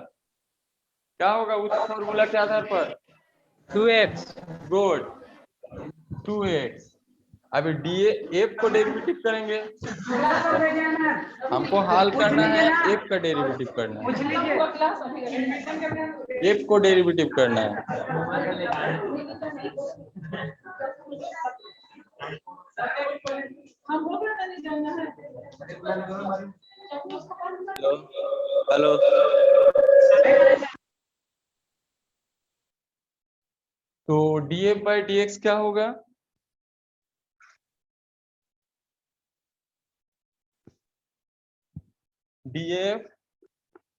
Speaker 1: क्या होगा उस फॉर्मूला के आधार पर?
Speaker 7: 2x।
Speaker 1: Good, 2x। अभी f को डेरिवेटिव करेंगे, हमको हाल करना है f का डेरिवेटिव करना है,
Speaker 9: आपका क्लास अभी
Speaker 1: f को डेरिवेटिव करना है।
Speaker 9: हम लोग का नहीं जानना है।
Speaker 6: हेलो
Speaker 1: तो df बाई dx क्या होगा? df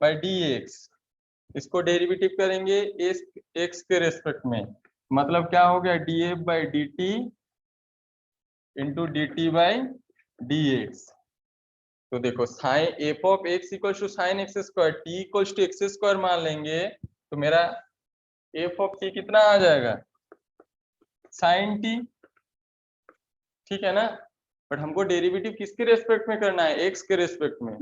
Speaker 1: बाई dx, इसको डेरिवेटिव करेंगे x के रेस्पेक्ट में, मतलब क्या हो गया? df by dt into dt by dx। तो देखो sine f of x equal to sine x square, t equal to x square मान लेंगे, तो मेरा f ऑफ t कितना आ जाएगा? साइन t, ठीक है ना। बट हमको डेरिवेटिव किसके रेस्पेक्ट में करना है? x के रेस्पेक्ट में।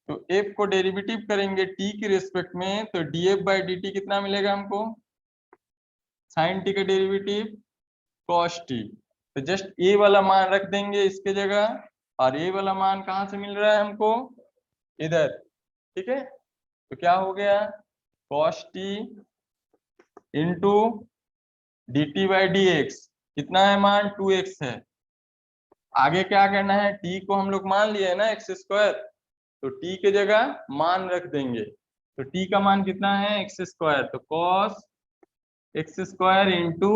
Speaker 1: तो f को डेरिवेटिव करेंगे t के रिस्पेक्ट में, तो df बाई dt कितना मिलेगा हमको, साइन t का डेरिवेटिव cos t। तो जस्ट a वाला मान रख देंगे इसके जगह, और a वाला मान कहाँ से मिल रहा है हमको, इधर, ठीक है। तो क्या हो गया, cos t into D T by d x, कितना है मान, 2x है। आगे क्या करना है, t को हम लोग मान लिए है ना एक्स स्क्वायर, तो t के जगह मान रख देंगे। तो t का मान कितना है, एक्स स्क्वायर, तो cos x square into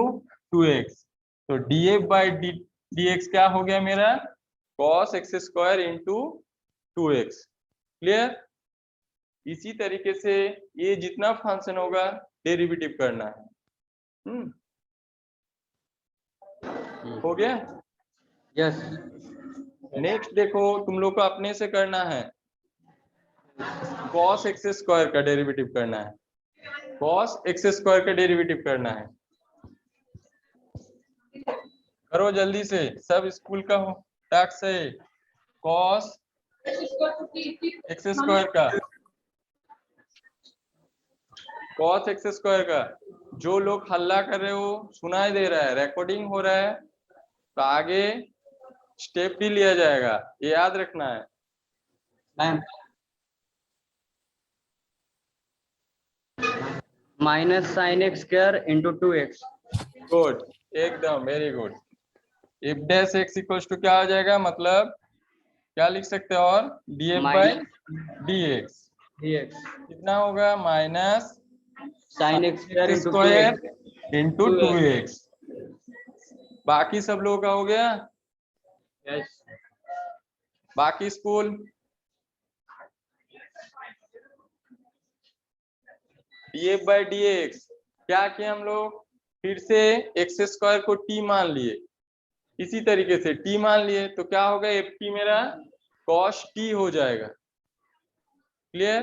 Speaker 1: 2x। तो df बाई dx क्या हो गया मेरा, cos x square into 2x। Clear. इसी तरीके से ये जितना फंक्शन होगा डेरिवेटिव करना है। हो गया।
Speaker 7: यस।
Speaker 1: नेक्स्ट देखो, तुम लोग को अपने से करना है, cos एक्स स्क्वायर का डेरिवेटिव करना है, cos एक्स स्क्वायर का डेरिवेटिव करना है। करो जल्दी से, सब स्कूल का हो टास्क है, cos एक्स स्क्वायर का, cos एक्स स्क्वायर का। जो लोग हल्ला कर रहे हो, सुनाई दे रहा है, रिकॉर्डिंग हो रहा है, तो आगे स्टेप भी लिया जाएगा, ये याद रखना है।
Speaker 7: Ma'am minus sine x square into 2x।
Speaker 1: Good, एकदम very good. If dash x equals to क्या हो जाएगा, मतलब क्या लिख सकते हैं, और df बाई dx कितना होगा, minus
Speaker 7: sine x
Speaker 1: square into 2x। बाकी सब लोगों का हो गया।
Speaker 7: यस।
Speaker 1: बाकी स्कूल, df बाई dx क्या किए हम लोग, फिर से एक्स स्क्वायर को t मान लिए, इसी तरीके से t मान लिए, तो क्या होगा, ft मेरा cos t हो जाएगा। क्लियर।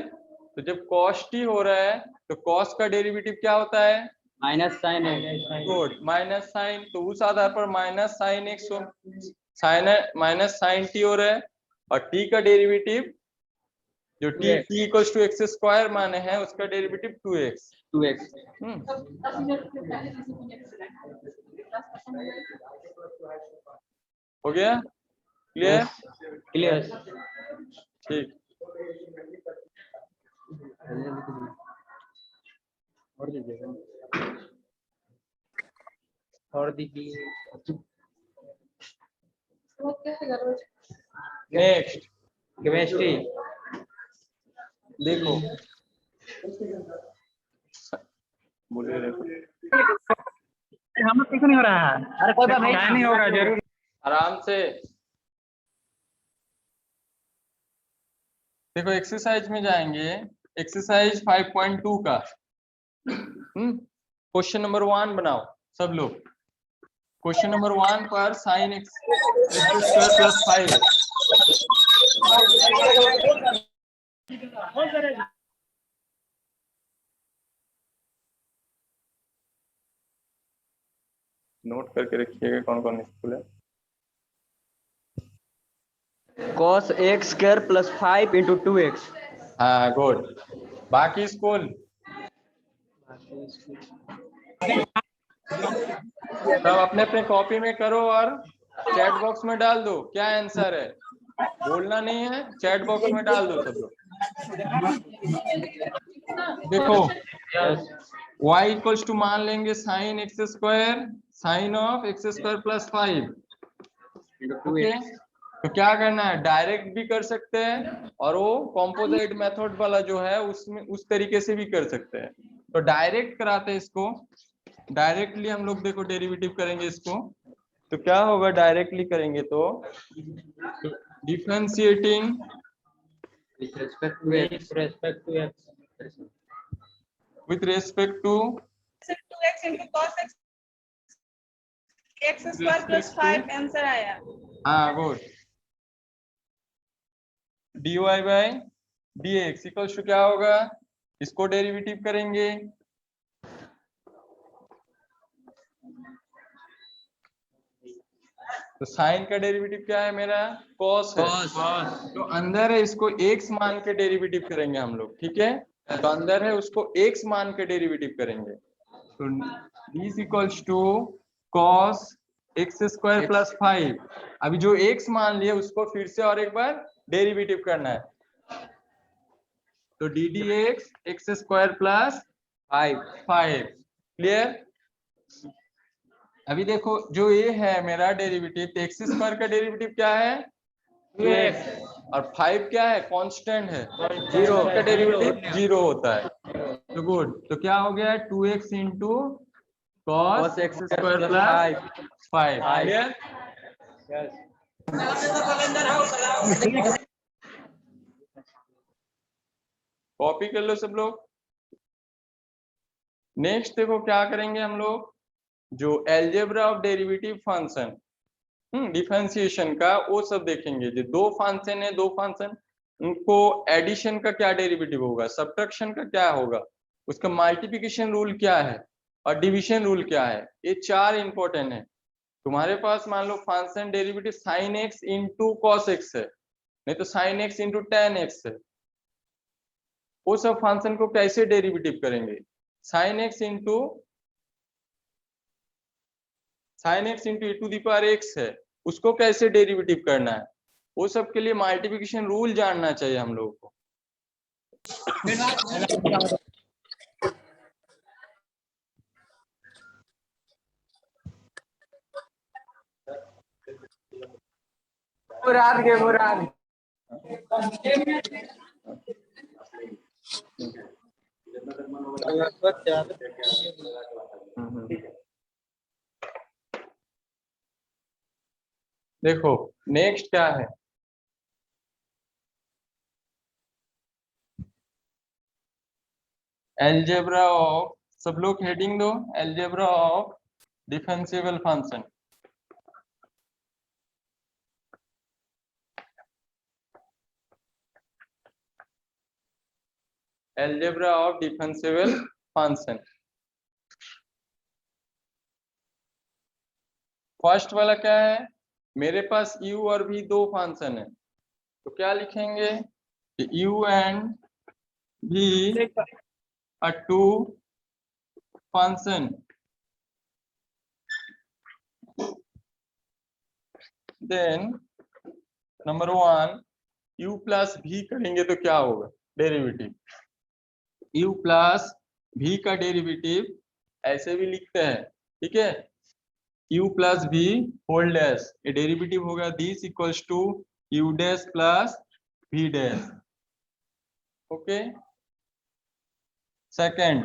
Speaker 1: तो जब cos t हो रहा है तो cos का डेरिवेटिव क्या होता है,
Speaker 7: minus sine
Speaker 1: good, minus sine. तो उस आधार पर minus sine x, minus sine t हो रहा है, और t का डेरिवेटिव जो t equals to x square माने हैं, उसका डेरिवेटिव 2x।
Speaker 7: 2x।
Speaker 1: हो गया। क्लियर।
Speaker 7: क्लियर।
Speaker 1: ठीक।
Speaker 7: और दीजिए।
Speaker 1: Next
Speaker 7: chemistry.
Speaker 1: देखो, बोलिए।
Speaker 4: हम कुछ नहीं हो रहा है।
Speaker 7: अरे कोई बात
Speaker 4: नहीं होगा जरूर।
Speaker 1: आराम से देखो, एक्सरसाइज में जाएंगे, एक्सरसाइज 5.2 का क्वेश्चन नंबर 1 बनाओ सब लोग। क्वेश्चन नंबर 1 पर sign x square plus 5x। Note करके रखिएगा कौन कौन स्कूल है।
Speaker 7: cos x square plus 5 into 2x।
Speaker 1: हाँ गुड। बाकी स्कूल सब अपने अपने कॉपी में करो और चैट बॉक्स में डाल दो क्या आंसर है, बोलना नहीं है, चैट बॉक्स में डाल दो सब लोग। देखो y इक्वल्स टू मान लेंगे sine x square, sine of x square plus 5। Okay, तो क्या करना है, डायरेक्ट भी कर सकते हैं और वो कॉम्पोजिट मेथड वाला जो है उसमें उस तरीके से भी कर सकते हैं। तो डायरेक्ट कराते हैं इसको, डायरेक्टली हम लोग देखो डेरिवेटिव करेंगे इसको, तो क्या होगा, डायरेक्टली करेंगे तो differentiating
Speaker 7: with respect to x।
Speaker 1: With respect to
Speaker 9: 2x into cos x square plus 5 answer आया।
Speaker 1: हाँ good, dy by dx equals to क्या होगा, इसको डेरिवेटिव करेंगे, तो साइन का डेरिवेटिव क्या है मेरा? कॉस है। तो अंदर है, इसको एक्स मान के डेरिवेटिव करेंगे हम लोग, ठीक है? तो अंदर है, उसको एक्स मान के डेरिवेटिव करेंगे। तो d is equals to cos x square plus 5। अभी जो एक्स मान लिया उसको फिर से और एक बार डेरिवेटिव करना है। तो D D x square plus 5। Clear? अभी देखो, जो ये है मेरा डेरिवेटिव, एक्स स्क्वायर का डेरिवेटिव क्या है? 2x। और 5 क्या है? कांस्टेंट है, जीरो का डेरिवेटिव 0 होता है। तो गुड, तो क्या हो गया? 2x into cos x square plus 5। Clear? Copy कर लो सब लोग। नेक्स्ट देखो क्या करेंगे हम लोग, जो algebra of derivative function, differentiation का, वो सब देखेंगे। जो दो फंक्शन है, दो फंक्शन, उनको एडिशन का क्या डेरिवेटिव होगा, सब्ट्रैक्शन का क्या होगा, उसका मल्टीप्लिकेशन रूल क्या है, और डिवीजन रूल क्या है। ये चार इंपॉर्टेंट है। तुम्हारे पास मान लो function derivative sine x into cos x है, नहीं तो sine x into tan x है। वो सब फंक्शन को कैसे डेरिवेटिव करेंगे? Sine x into a to the power x है, उसको कैसे डेरिवेटिव करना है, वो सब के लिए मल्टीप्लिकेशन रूल जानना चाहिए हम लोगों को।
Speaker 7: मुराद
Speaker 1: देखो नेक्स्ट क्या है, एलजेब्रा ऑफ, सब लोग हेडिंग दो, algebra of differentiable function. Algebra of differentiable function. First वाला क्या है, मेरे पास u और v दो फंक्शन है, तो क्या लिखेंगे? u and v are two function, then number 1 u plus v करेंगे तो क्या होगा डेरिवेटिव? u प्लस v का डेरिवेटिव ऐसे भी लिखते हैं, ठीक है? u plus v whole dash, ये डेरिवेटिव होगा this equals to u dash plus v dash. Okay, second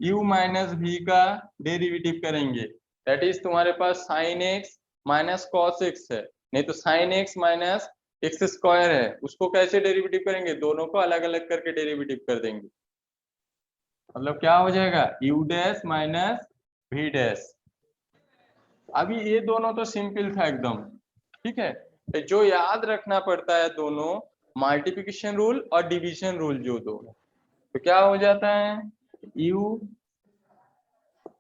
Speaker 1: u minus v का डेरिवेटिव करेंगे, दैट इज तुम्हारे पास sine x minus cos x है, नहीं तो sine x minus x square है, उसको कैसे डेरिवेटिव करेंगे? दोनों को अलग अलग करके डेरिवेटिव कर देंगे, मतलब क्या हो जाएगा? u dash minus v dash. अभी ये दोनों तो सिंपल था एकदम, ठीक है? तो जो याद रखना पड़ता है दोनों, मल्टीप्लिकेशन रूल और डिवीजन रूल, जो दो, तो क्या हो जाता है? u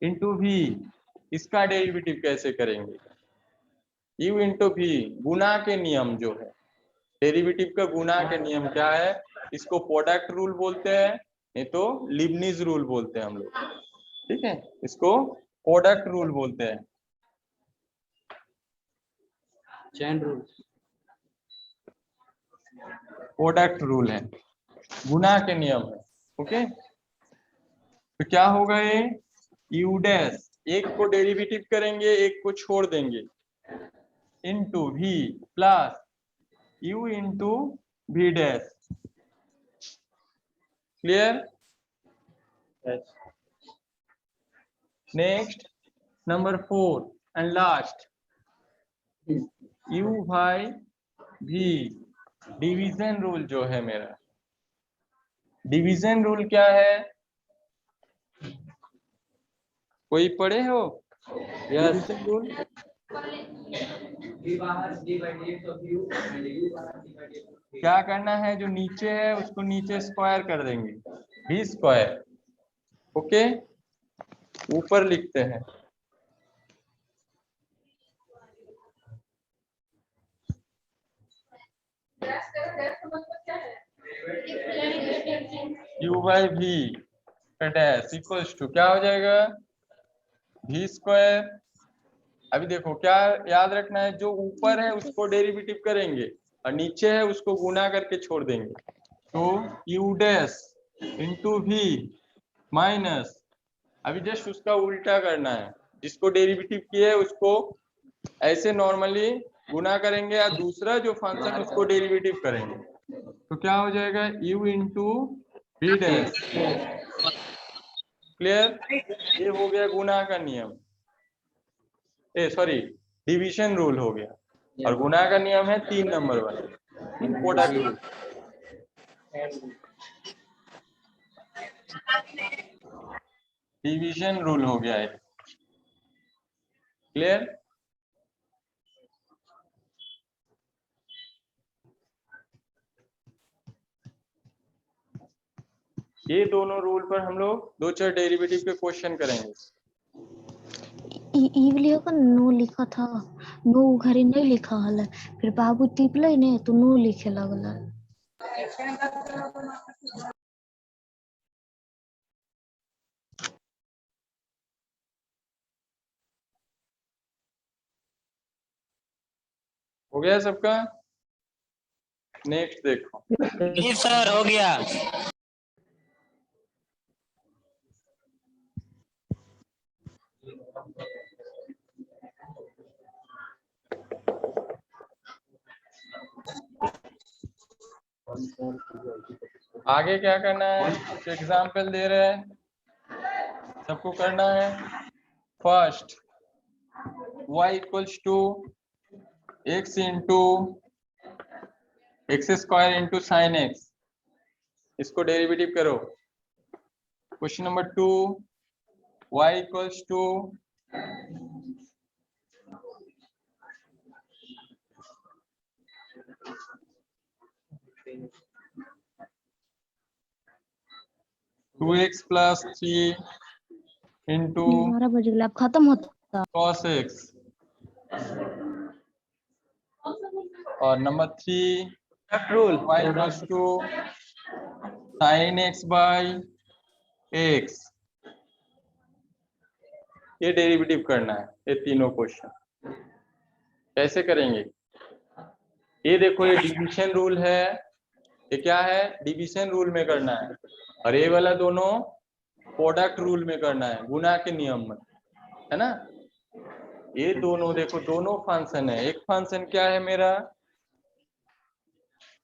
Speaker 1: इंटू v, इसका डेरिवेटिव कैसे करेंगे? u इंटू v, गुना के नियम जो है, डेरिवेटिव का गुना के नियम क्या है? इसको प्रोडक्ट रूल बोलते हैं, नहीं तो लिबनिज रूल बोलते हैं हम लोग, ठीक है? इसको प्रोडक्ट रूल बोलते हैं,
Speaker 7: चैन रूल,
Speaker 1: प्रोडक्ट रूल है, गुना के नियम है। ओके, तो क्या होगा? ये u डैश, एक को डेरिवेटिव करेंगे, एक को छोड़ देंगे, into v plus u into v dash. Clear? Next number 4 and last, u by v, division rule जो है मेरा, डिवीजन रूल क्या है? कोई पढ़े हो?
Speaker 7: यस,
Speaker 1: डिवीजन रूल क्या करना है? जो नीचे है उसको नीचे स्क्वायर कर देंगे, v स्क्वायर। ओके, ऊपर लिखते हैं क्यू बाई वी का डैश इक्वल्स टू क्या हो जाएगा, वी स्क्वायर। अभी देखो क्या याद रखना है, जो ऊपर है उसको डेरिवेटिव करेंगे और नीचे है उसको गुना करके छोड़ देंगे। तो u dash into v minus, अभी जस्ट उसका उल्टा करना है, जिसको डेरिवेटिव किया है उसको ऐसे नॉर्मली गुना करेंगे और दूसरा जो फंक्शन उसको डेरिवेटिव करेंगे। तो क्या हो जाएगा, u into v dash. Clear? ये हो गया गुना का नियम, सॉरी डिवीजन रूल हो गया, और गुना का नियम है 3 नंबर वाला प्रोडक्ट रूल। डिवीजन रूल हो गया है। क्लियर? ये दोनों रूल पर हम लोग 2-4 डेरिवेटिव के क्वेश्चन करेंगे।
Speaker 3: इवलियो का नो लिखा था, नो घरे नहीं लिखा हल, फिर बाबू टिपले ने तो नो लिखे लगल।
Speaker 1: हो गया सबका? नेक्स्ट देखो,
Speaker 7: जी सर हो गया।
Speaker 1: आगे क्या करना है, कुछ एग्जाम्पल दे रहे हैं, सबको करना है। First y equals to x into x square into sine x, इसको डेरिवेटिव करो। Question number 2 y equals to two x plus 3 into
Speaker 3: 12 बज गया, अब खत्म होता।
Speaker 1: cos x, और number 3
Speaker 7: rule
Speaker 1: y equals to sine x by x, ये derivative करना है। ये तीनों क्वेश्चन कैसे करेंगे, ये देखो ये डिवीजन रूल है, ये क्या है, डिवीजन रूल में करना है, और ये वाला दोनों प्रोडक्ट रूल में करना है, गुना के नियम में, है ना। ये दोनों देखो, दोनों फंक्शन है, एक फंक्शन क्या है मेरा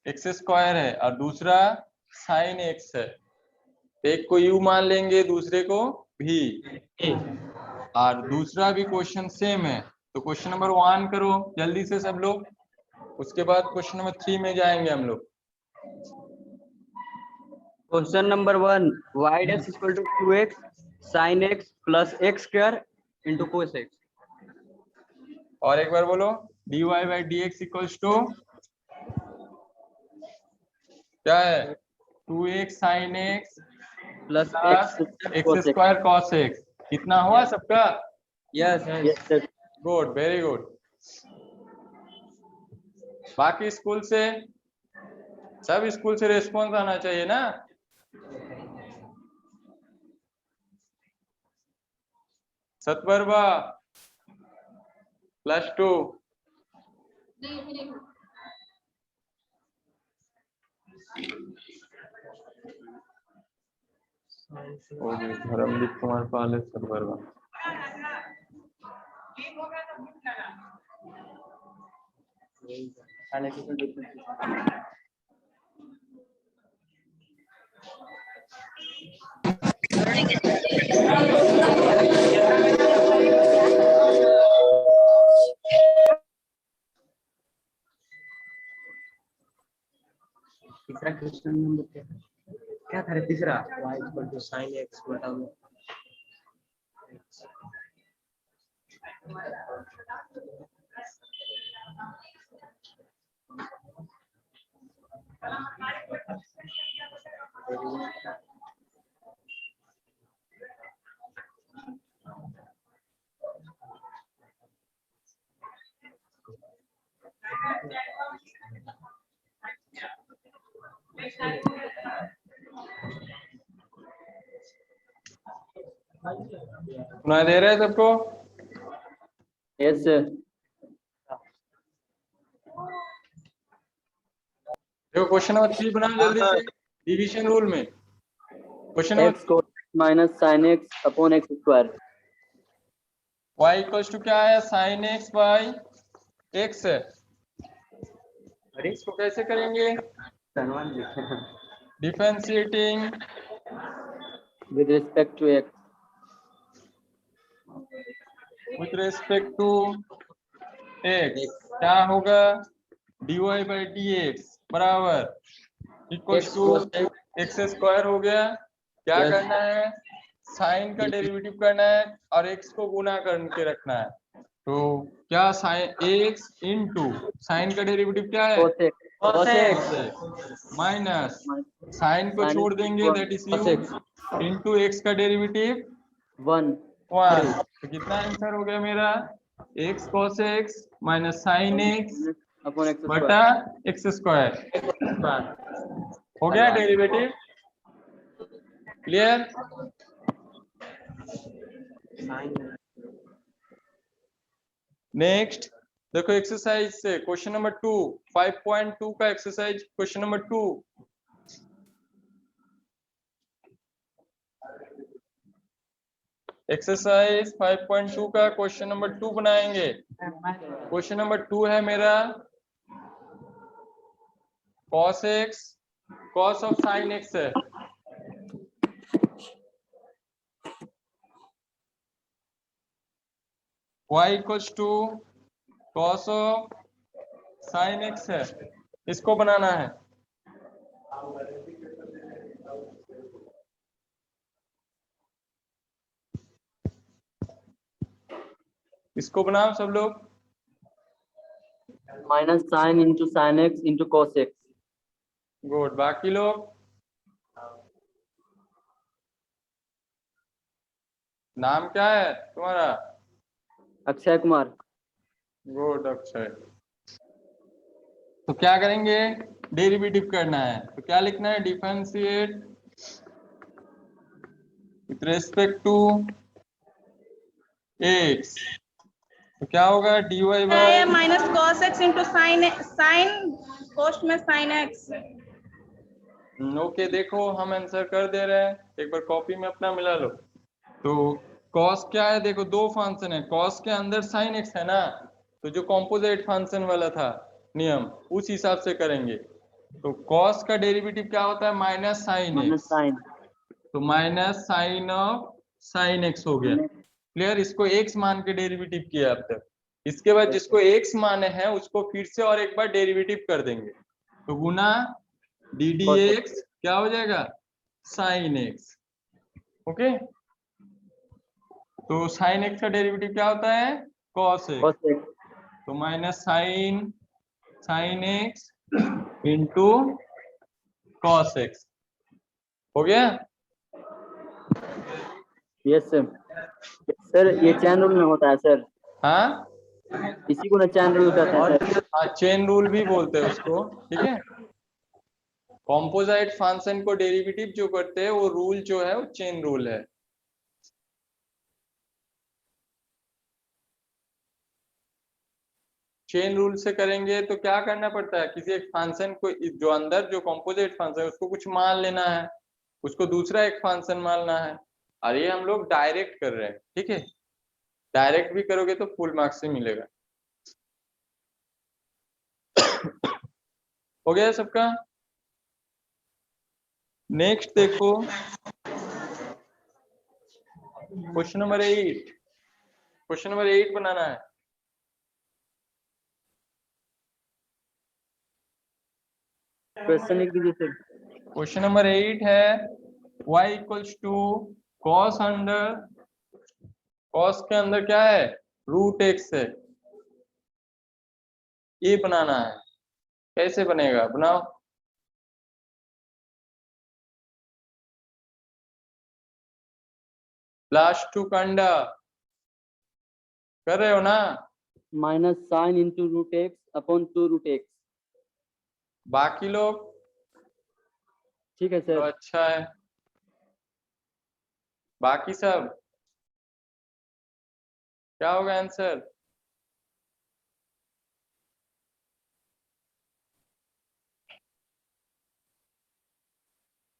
Speaker 1: एक्स स्क्वायर है और दूसरा साइन एक्स है, एक को u मान लेंगे दूसरे को v, और दूसरा भी क्वेश्चन सेम है। तो क्वेश्चन नंबर 1 करो जल्दी से सब लोग, उसके बाद क्वेश्चन नंबर 3 में जाएंगे हम लोग।
Speaker 7: Question number 1, y dash equal to 2x sin x plus x square into cos x।
Speaker 1: और एक बार बोलो, dy by d x equals to क्या है, 2x sine x
Speaker 7: plus
Speaker 1: x square cos x. कितना हुआ सबका?
Speaker 7: Yes yes.
Speaker 1: Good, very good. बाकी स्कूल से, सब स्कूल से रिस्पॉन्स आना चाहिए ना। सतबरबा +2, धर्मदीप कुमार पाल, सतबरबा।
Speaker 7: तीसरा क्वेश्चन नंबर क्या था रे? तीसरा y equal to sin x बटा
Speaker 1: सुनाई दे रहा है सबको?
Speaker 7: Yes sir.
Speaker 1: देखो क्वेश्चन नंबर 3 बनाओ जल्दी से डिवीजन रूल में। Question
Speaker 7: x
Speaker 1: number
Speaker 7: cos minus sin x upon x square।
Speaker 1: y equals to क्या है? sin x बाई x है। अरे इसको कैसे करेंगे? Differentiating
Speaker 7: with respect to x।
Speaker 1: With respect to x क्या होगा? dy बाई dx बराबर इक्वल्स टू एक्स स्क्वायर हो गया। क्या
Speaker 7: Yes.
Speaker 1: करना है? साइन का डेरिवेटिव करना है और x को गुना करके रखना है। तो क्या साइन x इंटू साइन का डेरिवेटिव क्या है?
Speaker 7: cos x।
Speaker 1: cos x minus sine को
Speaker 7: Sin
Speaker 1: छोड़
Speaker 7: x
Speaker 1: देंगे
Speaker 7: equal
Speaker 1: that is
Speaker 7: cos
Speaker 1: u
Speaker 7: x।
Speaker 1: Into x का डेरिवेटिव
Speaker 7: 1
Speaker 1: 1। तो कितना आंसर हो गया मेरा? x cos x minus sine x
Speaker 7: upon x
Speaker 1: बटा
Speaker 7: square।
Speaker 1: एक्स स्क्वायर हो गया डेरिवेटिव। क्लियर? नेक्स्ट देखो एक्सरसाइज से क्वेश्चन नंबर 2 5.2 का एक्सरसाइज क्वेश्चन नंबर 2। एक्सरसाइज 5.2 का क्वेश्चन नंबर 2 बनाएंगे। क्वेश्चन नंबर 2 है मेरा cos x cos of sin x है। y equals to cos of sin x है। इसको बनाना है। इसको बनाओ सब लोग।
Speaker 7: minus sin into sin x into cos x।
Speaker 1: Good. बाकी लोग नाम क्या है तुम्हारा?
Speaker 7: अक्षय कुमार।
Speaker 1: गुड अक्षय। तो क्या करेंगे? डेरिवेटिव करना है। तो क्या लिखना है? Differentiate with respect to x। तो क्या होगा? dy by
Speaker 9: minus cos x into sin कोष्ट में sin x।
Speaker 1: ओके देखो हम आंसर कर दे रहे हैं, एक बार कॉपी में अपना मिला लो। तो cos क्या है? देखो दो फंक्शन है, cos के अंदर sin x है ना, तो जो कॉम्पोजिट फंक्शन वाला था नियम उस हिसाब से करेंगे। तो cos का डेरिवेटिव क्या होता है? Minus sine
Speaker 7: minus
Speaker 1: x.
Speaker 7: Sine.
Speaker 1: तो minus sine of sine x हो गया। क्लियर? इसको x मान के डेरिवेटिव किया अब तक। इसके बाद जिसको x माने हैं उसको फिर से और एक बार डेरिवेटिव कर देंगे। तो गुना डी डी एक्स क्या हो जाएगा? Sign x. ओके। तो साइन एक्स का डेरिवेटिव क्या होता है? cos x.
Speaker 7: cos x।
Speaker 1: तो minus sine x into cos x हो गया।
Speaker 7: Yes sir. सर ये चैन रूल में होता है सर।
Speaker 1: हाँ
Speaker 7: इसी को ना चैन रूल कहते हैं सर।
Speaker 1: हाँ चेन रूल भी बोलते हैं उसको। ठीक है। कॉम्पोजिट फंक्शन को डेरिवेटिव जो करते हैं वो रूल जो है वो चेन रूल है। चेन रूल से करेंगे तो क्या करना पड़ता है? किसी एक फंक्शन को जो अंदर जो कॉम्पोजिट फंक्शन है उसको कुछ मान लेना है, उसको दूसरा एक फंक्शन मानना है। और ये हम लोग डायरेक्ट कर रहे हैं। ठीक है। डायरेक्ट भी करोगे तो फुल मार्क्स ही मिलेगा। हो गया सबका? नेक्स्ट देखो क्वेश्चन नंबर 8। क्वेश्चन नंबर 8 बनाना है।
Speaker 7: क्वेश्चन लिख दीजिए सर।
Speaker 1: क्वेश्चन नंबर 8 है y equals to cos under cos के अंदर क्या है? रूट x है। ये बनाना है। कैसे बनेगा? बनाओ। लास्ट टू कंडा कर रहे हो ना?
Speaker 7: Minus sine into root x upon 2 root x.
Speaker 1: बाकी लोग
Speaker 7: ठीक है
Speaker 1: तो
Speaker 7: सर।
Speaker 1: अच्छा है। बाकी सब क्या होगा आंसर?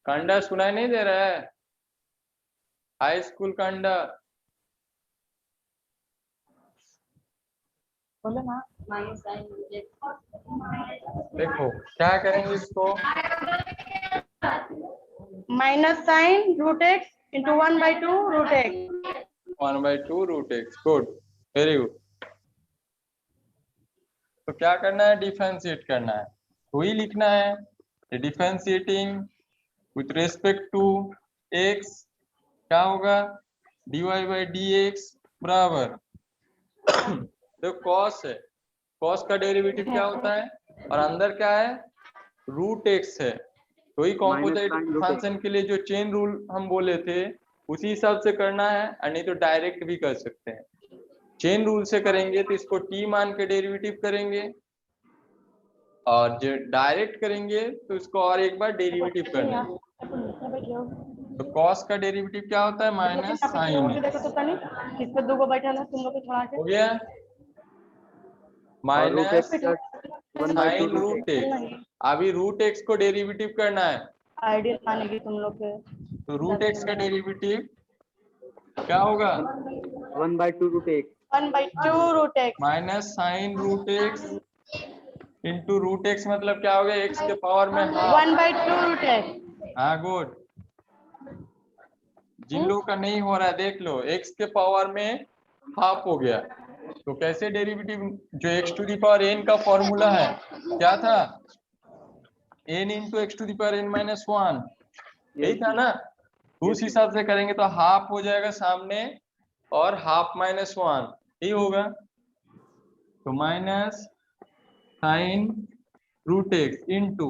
Speaker 1: कंडा सुनाई नहीं दे रहा है? हाई स्कूल कंडा।
Speaker 9: बोलो ना।
Speaker 1: देखो क्या करेंगे इसको,
Speaker 9: minus sine root x into 1/2 root x.
Speaker 1: 1/2 root x. Good, very good. तो क्या करना है? डिफरेंशिएट करना है, वही लिखना है। Differentiating with respect to x क्या होगा? dy बाई dx बराबर तो cos है, cos का डेरिवेटिव क्या होता है? और अंदर क्या है? रूट एक्स है। तो ही composite
Speaker 7: sin root x।
Speaker 1: Function के लिए जो चेन रूल हम बोले थे उसी हिसाब से करना है, और नहीं तो डायरेक्ट भी कर सकते हैं। चेन रूल से करेंगे तो इसको t मान के डेरिवेटिव करेंगे, और जो डायरेक्ट करेंगे तो इसको और एक बार डेरिवेटिव करना है। तो cos का डेरिवेटिव क्या होता है? Minus sine.
Speaker 9: देखो तो तनी इस पे दो बैठा ना तुम लोग को छोड़ा के।
Speaker 1: हो गया
Speaker 7: और root
Speaker 1: minus
Speaker 7: x 1/2
Speaker 1: sine
Speaker 7: root
Speaker 1: root
Speaker 7: x.
Speaker 1: X. अभी रूट एक्स को डेरिवेटिव करना है,
Speaker 9: आइडियल मानेगी तुम लोग के।
Speaker 1: तो रूट एक्स का डेरिवेटिव क्या होगा?
Speaker 7: 1/2 root x
Speaker 9: 1/2 root x
Speaker 1: minus sine root x into root x मतलब क्या हो गया? एक्स के पावर में हाफ।
Speaker 9: 1/2 root x.
Speaker 1: हाँ गुड। जिन लोगों का नहीं हो रहा है देख लो, एक्स के पावर में हाफ हो गया। तो कैसे डेरिवेटिव? जो x to the power n का फॉर्मूला है क्या था? N into x to the power n minus 1, यही था ना? उस हिसाब से करेंगे तो हाफ हो जाएगा सामने, और हाफ माइनस 1 यही होगा। तो minus sine root x into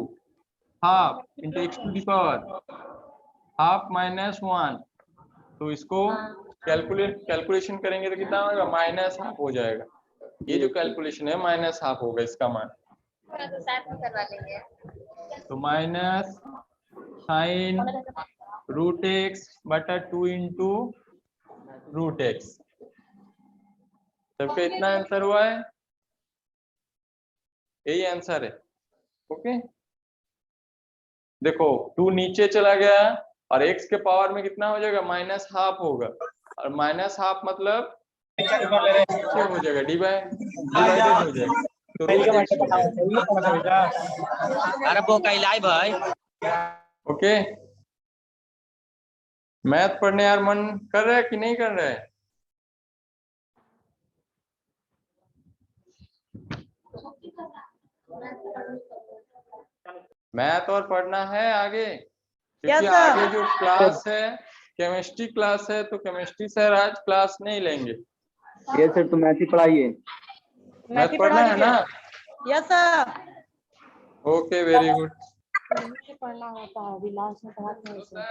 Speaker 1: half into x to the power half minus 1। तो इसको कैलकुलेशन करेंगे तो कितना होगा? माइनस हाफ हो जाएगा। ये जो कैलकुलेशन है माइनस हाफ होगा इसका मान। तो माइनस साइन रूट एक्स बटा 2 इंटू रूट एक्स। सबका इतना आंसर हुआ है, यही आंसर है। ओके देखो 2 नीचे चला गया, और x के पावर में कितना हो जाएगा? माइनस हाफ होगा, और माइनस हाफ मतलब नीचे हो जाएगा, डिवाइडेड हो जाएगा। तो रूट x हो जाएगा।
Speaker 6: अरे वो कहीं लाइव है।
Speaker 1: ओके मैथ पढ़ने यार मन कर रहा है कि नहीं कर रहा है? मैथ और पढ़ना है आगे, क्योंकि
Speaker 9: Yes, sir.
Speaker 1: आगे जो क्लास है केमिस्ट्री क्लास है, तो केमिस्ट्री सर आज क्लास नहीं लेंगे।
Speaker 7: ये सर तो मैथ ही पढ़ाइए।
Speaker 1: मैथ पढ़ना है ना?
Speaker 9: Yes sir.
Speaker 1: Okay very good.
Speaker 9: पढ़ना होता है, अभी लास्ट में पढ़ाते हैं इसे।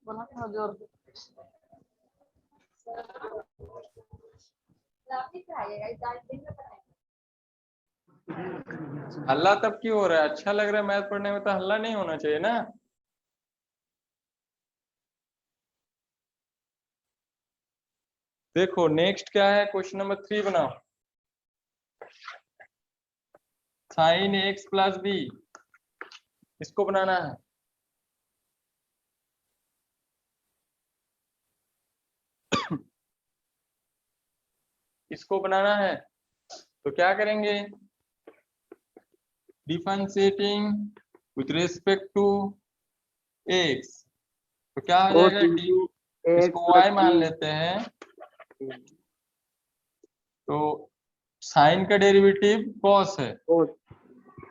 Speaker 9: बोला था जोर से।
Speaker 1: हल्ला तब क्यों हो रहा है? अच्छा लग रहा है मैथ पढ़ने में तो हल्ला नहीं होना चाहिए ना। देखो नेक्स्ट क्या है? क्वेश्चन नंबर 3 बनाओ। साइन एक्स प्लस बी, इसको बनाना है। इसको बनाना है तो क्या करेंगे? Differentiating with respect to x, तो क्या हो जाएगा? इसको y मान लेते हैं। तो साइन का डेरिवेटिव cos है,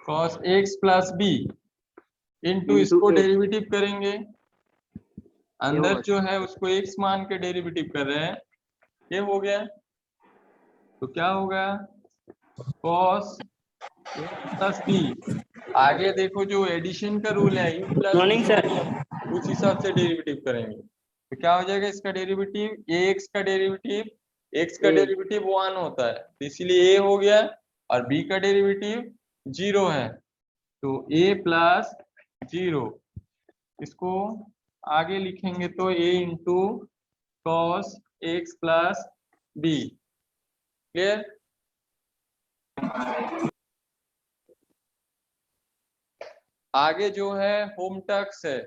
Speaker 1: cos x plus b into इसको डेरिवेटिव करेंगे। अंदर जो है उसको x मान के डेरिवेटिव कर रहे हैं, ये हो गया। तो क्या होगा? cos plus b. आगे देखो जो एडिशन का रूल है u प्लस
Speaker 6: मॉर्निंग सर।
Speaker 1: उस हिसाब से डेरिवेटिव करेंगे। तो क्या हो जाएगा? इसका डेरिवेटिव ax का डेरिवेटिव, x का डेरिवेटिव 1 होता है, तो इसीलिए a हो गया, और b का डेरिवेटिव 0 है, तो a प्लस 0, इसको आगे लिखेंगे तो a into cos x plus b. Clear? आगे जो है होम टास्क है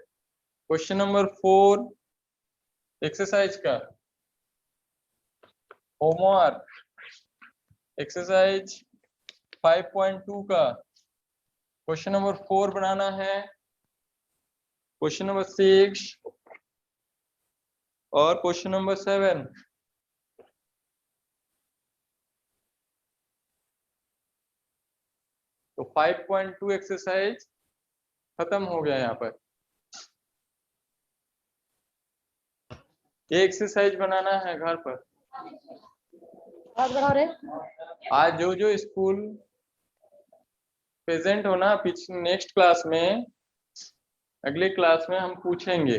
Speaker 1: क्वेश्चन नंबर 4 एक्सरसाइज का होमवर्क, एक्सरसाइज 5.2 का क्वेश्चन नंबर 4 बनाना है, क्वेश्चन नंबर 6 और क्वेश्चन नंबर 7। तो 5.2 एक्सरसाइज खत्म हो गया यहाँ पर। ये एक्सरसाइज बनाना है घर पर। आज जो जो स्कूल प्रेजेंट होना पिछले नेक्स्ट क्लास में, अगले क्लास में हम पूछेंगे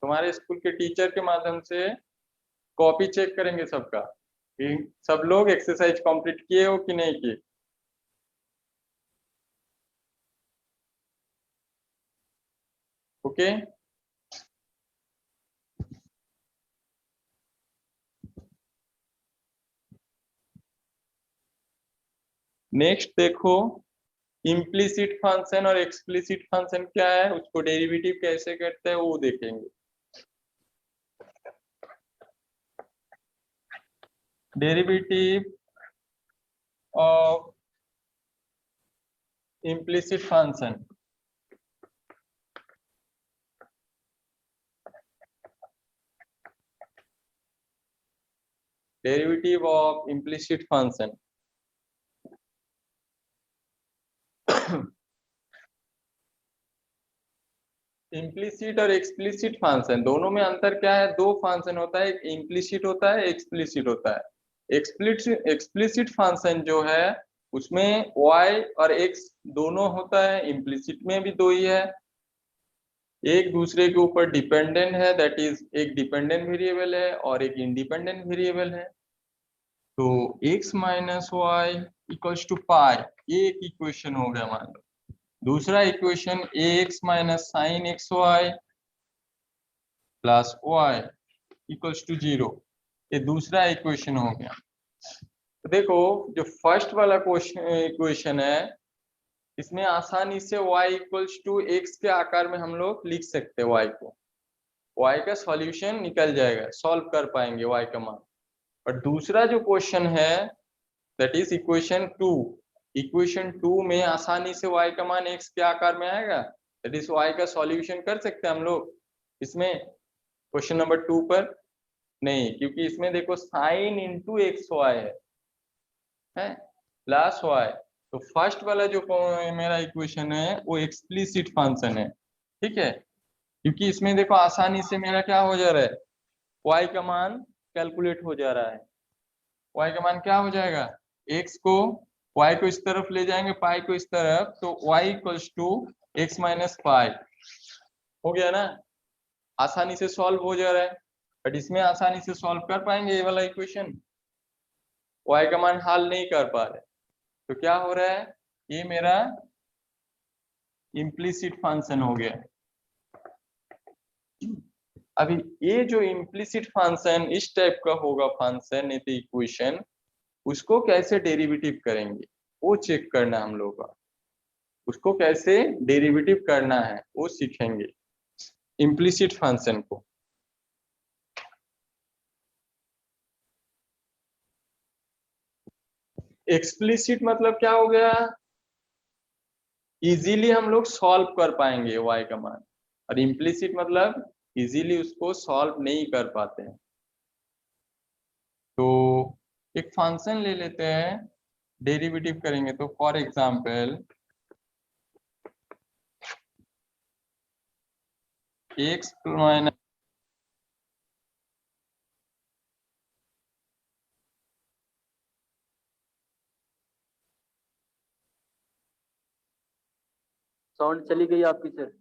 Speaker 1: तुम्हारे स्कूल के टीचर के माध्यम से, कॉपी चेक करेंगे सबका कि सब लोग एक्सरसाइज कंप्लीट किए हो कि नहीं किए। ओके नेक्स्ट देखो, इम्प्लिसिट फंक्शन और एक्सप्लिसिट फंक्शन क्या है, उसको डेरिवेटिव कैसे करते हैं वो देखेंगे। Derivative of implicit function, derivative of implicit function. Implicit और एक्सप्लिसिट फंक्शन दोनों में अंतर क्या है? दो फंक्शन होता है, एक इम्प्लिसिट होता है, एक्सप्लिसिट होता है। एक्सप्लिसिट फंक्शन जो है उसमें y और x दोनों होता है, इम्प्लिसिट में भी दो ही है, एक दूसरे के ऊपर डिपेंडेंट है, दैट इज एक डिपेंडेंट वेरिएबल है और एक इंडिपेंडेंट वेरिएबल है। तो x minus y equals to pi, ये एक इक्वेशन हो गया मान लो। दूसरा equation ax minus sine x y plus y equals to 0, ये दूसरा इक्वेशन हो गया। तो देखो जो फर्स्ट वाला इक्वेशन है इसमें आसानी से y इक्वल्स टू एक्स के आकार में हम लोग लिख सकते हैं y को, y का सॉल्यूशन निकल जाएगा, सॉल्व कर पाएंगे y का मान। और दूसरा जो क्वेश्चन है दैट इज इक्वेशन 2, इक्वेशन 2 में आसानी से y का मान x के आकार में आएगा, दैट इज y का सॉल्यूशन कर सकते हैं हम लोग इसमें क्वेश्चन नंबर 2 पर नहीं, क्योंकि इसमें देखो साइन इंटू एक्स वाई है प्लस वाई। तो फर्स्ट वाला जो मेरा इक्वेशन है वो एक्सप्लिसिट फंक्शन है, ठीक है, क्योंकि इसमें देखो आसानी से मेरा क्या हो जा रहा है, y का मान कैलकुलेट हो जा रहा है। y का मान क्या हो जाएगा, x को y को इस तरफ ले जाएंगे, पाई को इस तरफ, तो y equals to x minus pi हो गया ना, आसानी से सॉल्व हो जा रहा है। बट इसमें आसानी से सॉल्व कर पाएंगे ये वाला इक्वेशन, y का मान हल नहीं कर पा रहे, तो क्या हो रहा है, ये मेरा इम्प्लिसिट फंक्शन हो गया। अभी ये जो इम्प्लिसिट फंक्शन इस टाइप का होगा फंक्शन इक्वेशन, उसको कैसे डेरिवेटिव करेंगे वो चेक करना हम लोग का, उसको कैसे डेरिवेटिव करना है वो सीखेंगे इम्प्लिसिट फंक्शन को। एक्सप्लिसिट मतलब क्या हो गया, इजीली हम लोग सॉल्व कर पाएंगे y का मान, और इम्प्लिसिट मतलब इजीली उसको सॉल्व नहीं कर पाते हैं। तो एक फंक्शन ले लेते हैं, डेरिवेटिव करेंगे, तो for example x minus
Speaker 7: sound चली गई आपकी सर।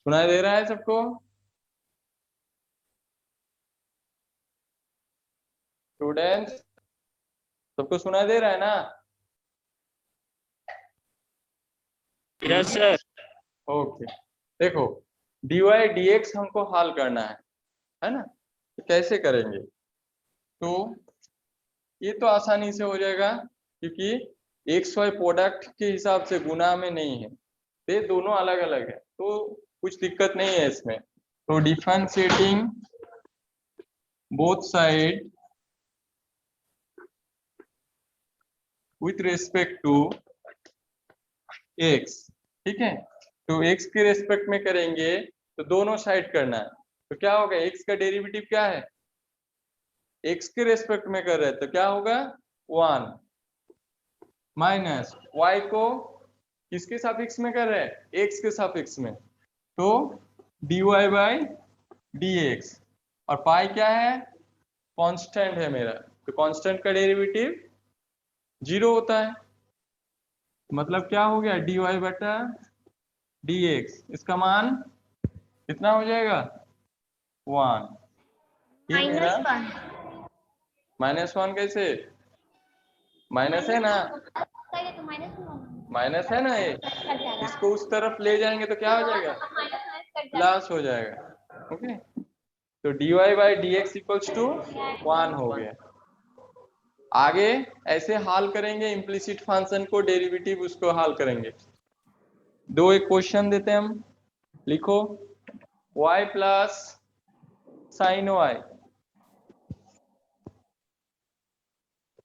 Speaker 1: सुनाई दे रहा है सबको? स्टूडेंट्स, सबको सुनाई दे रहा है ना?
Speaker 6: Yes sir.
Speaker 1: ओके, देखो dy dx हमको हल करना है ना? तो कैसे करेंगे? तो ये तो आसानी से हो जाएगा, क्योंकि एक्स वाई प्रोडक्ट के हिसाब से गुना में नहीं है, ये दोनों अलग अलग है, तो कुछ दिक्कत नहीं है इसमें। तो differentiating both side with respect to x, ठीक है? तो x के रेस्पेक्ट में करेंगे तो दोनों साइड करना है, तो क्या होगा? x का डेरिवेटिव क्या है? x के रेस्पेक्ट में कर रहे हैं तो क्या होगा? 1 माइनस y को किसके सापेक्ष में कर रहे हैं? x के सापेक्ष में, तो dy बाई dx, और पाई क्या है? कांस्टेंट है मेरा, तो कांस्टेंट का डेरिवेटिव 0 होता है, मतलब क्या हो गया? dy बटा dx, इसका मान कितना हो जाएगा? 1। ये मेरा -1 कैसे? माइनस है ना, माइनस है ना, ये इसको उस तरफ ले जाएंगे तो क्या हो जाएगा? प्लस हो जाएगा। ओके, तो dy by dx equals to 1 हो गया। आगे ऐसे हल करेंगे इम्प्लिसिट फंक्शन को, डेरिवेटिव उसको हल करेंगे। दो एक क्वेश्चन देते हैं हम, लिखो y प्लस साइन y,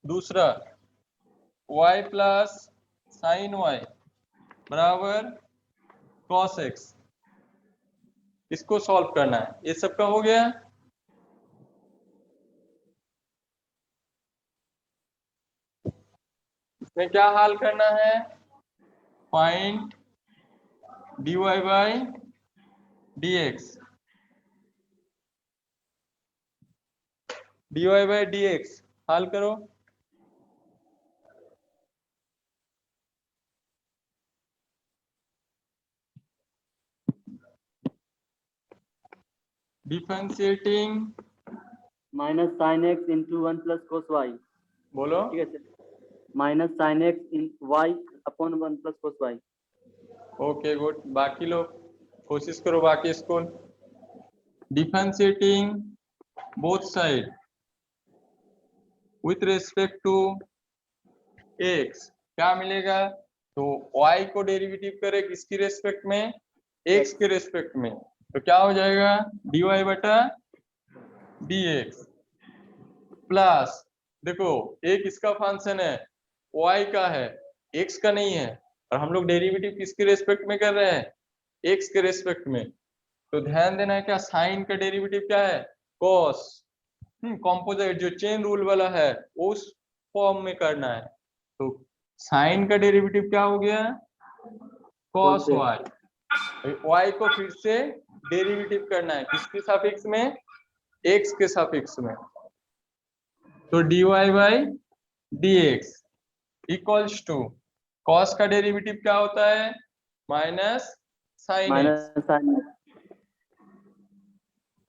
Speaker 1: दूसरा y प्लस साइन y बराबर cos x, इसको सॉल्व करना है। ये सबका हो गया। इसमें क्या हल करना है? Find dy by dx, dy by dx हल करो। Differentiating
Speaker 7: minus sine x into 1 plus cos y,
Speaker 1: बोलो।
Speaker 7: ठीक है sir, minus sine x in y upon 1 plus cos y.
Speaker 1: Okay good, बाकी लोग कोशिश करो बाकी इसको। Differentiating both side with respect to x, क्या मिलेगा? तो y को डेरिवेटिव करे किसकी रेस्पेक्ट में? x के रेस्पेक्ट में, तो क्या हो जाएगा? dy बटा dx प्लस, देखो एक इसका फंक्शन है, y का है, x का नहीं है, और हम लोग डेरिवेटिव किसके रेस्पेक्ट में कर रहे हैं? x के रेस्पेक्ट में, तो ध्यान देना है क्या साइन का डेरिवेटिव क्या है? cos, कॉम्पोजिट जो चेन रूल वाला है उस फॉर्म में करना है। तो साइन का डेरिवेटिव क्या हो गया? cos y, y को फिर से डेरिवेटिव करना है किसके सापेक्ष में? x के सापेक्ष में, तो dy by dx equals to cos का डेरिवेटिव क्या होता है? Minus sine x।
Speaker 7: Minus sine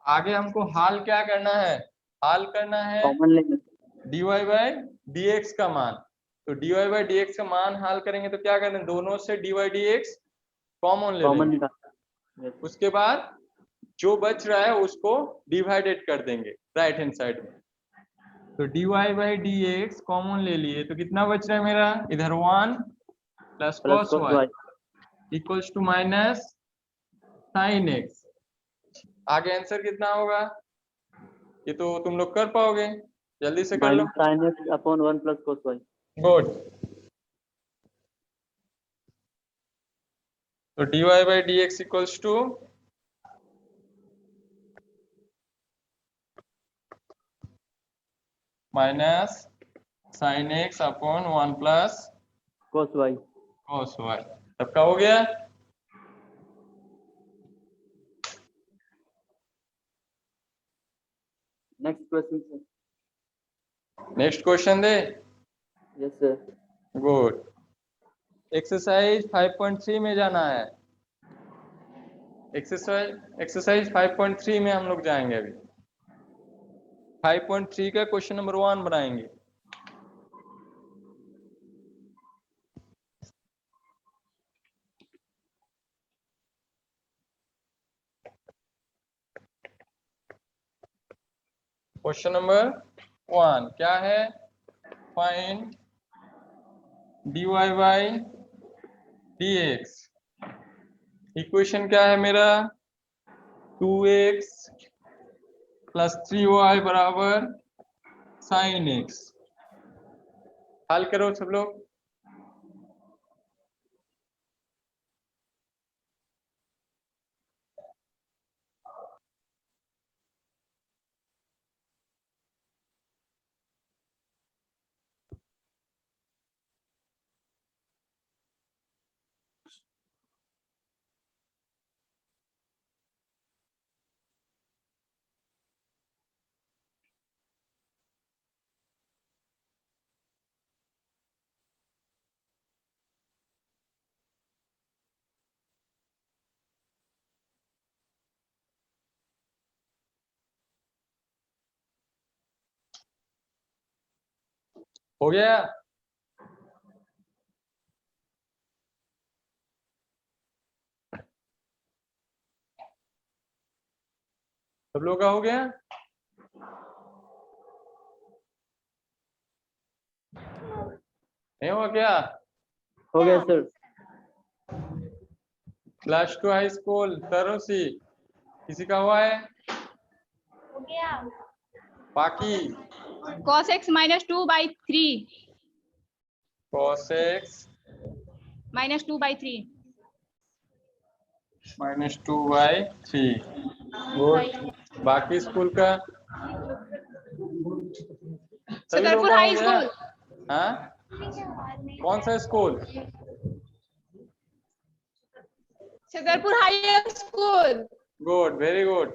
Speaker 1: आगे हमको हाल क्या करना है? हाल करना है
Speaker 7: कॉमन लेंगे,
Speaker 1: dy बाई dx का मान, तो dy बाई dx का मान हाल करेंगे तो क्या करें? दोनों से dy dx कॉमन ले
Speaker 7: कॉमन
Speaker 1: लेंगे,
Speaker 7: निकाल,
Speaker 1: उसके बाद जो बच रहा है उसको डिवाइडेड कर देंगे राइट हैंड साइड में। तो dy बाई dx कॉमन ले लिए तो कितना बच रहा है मेरा? इधर 1 plus
Speaker 7: plus
Speaker 1: cos
Speaker 7: cos
Speaker 1: y
Speaker 7: y,
Speaker 1: equals to minus sine x। आगे आंसर कितना होगा? ये तो तुम लोग कर पाओगे, जल्दी से कर लो।
Speaker 7: Minus sine x upon 1 plus cos y.
Speaker 1: Good, तो dy by dx equals to minus sine x upon 1 plus
Speaker 7: cos y.
Speaker 1: cos y, सबका हो गया।
Speaker 7: Next question sir.
Speaker 1: Next question दे।
Speaker 7: Yes sir.
Speaker 1: गुड, एक्सरसाइज 5.3 में जाना है। Exercise 5.3 में हम लोग जाएंगे अभी। 5.3 का क्वेश्चन नंबर 1 बनाएंगे। क्वेश्चन नंबर 1 क्या है? Find dy by dx। Equation क्या है मेरा? 2x प्लस 3y बराबर साइन x। हल करो सब लोग। हो गया? सब लोग का हो गया? नहीं हुआ क्या?
Speaker 7: हो गया सर।
Speaker 1: क्लास 2 हाई स्कूल तरुसी किसी का हुआ है?
Speaker 5: हो गया।
Speaker 1: बाकी
Speaker 9: cos x minus 2 by 3
Speaker 1: cos x
Speaker 9: minus 2 by 3
Speaker 1: minus 2/3। बाकी स्कूल का सभी लोगों
Speaker 9: छतरपुर
Speaker 1: का हो
Speaker 9: हाई
Speaker 1: गया?
Speaker 9: स्कूल।
Speaker 1: हाँ, कौन सा school?
Speaker 9: Chhatarpur high school.
Speaker 1: Good, very good.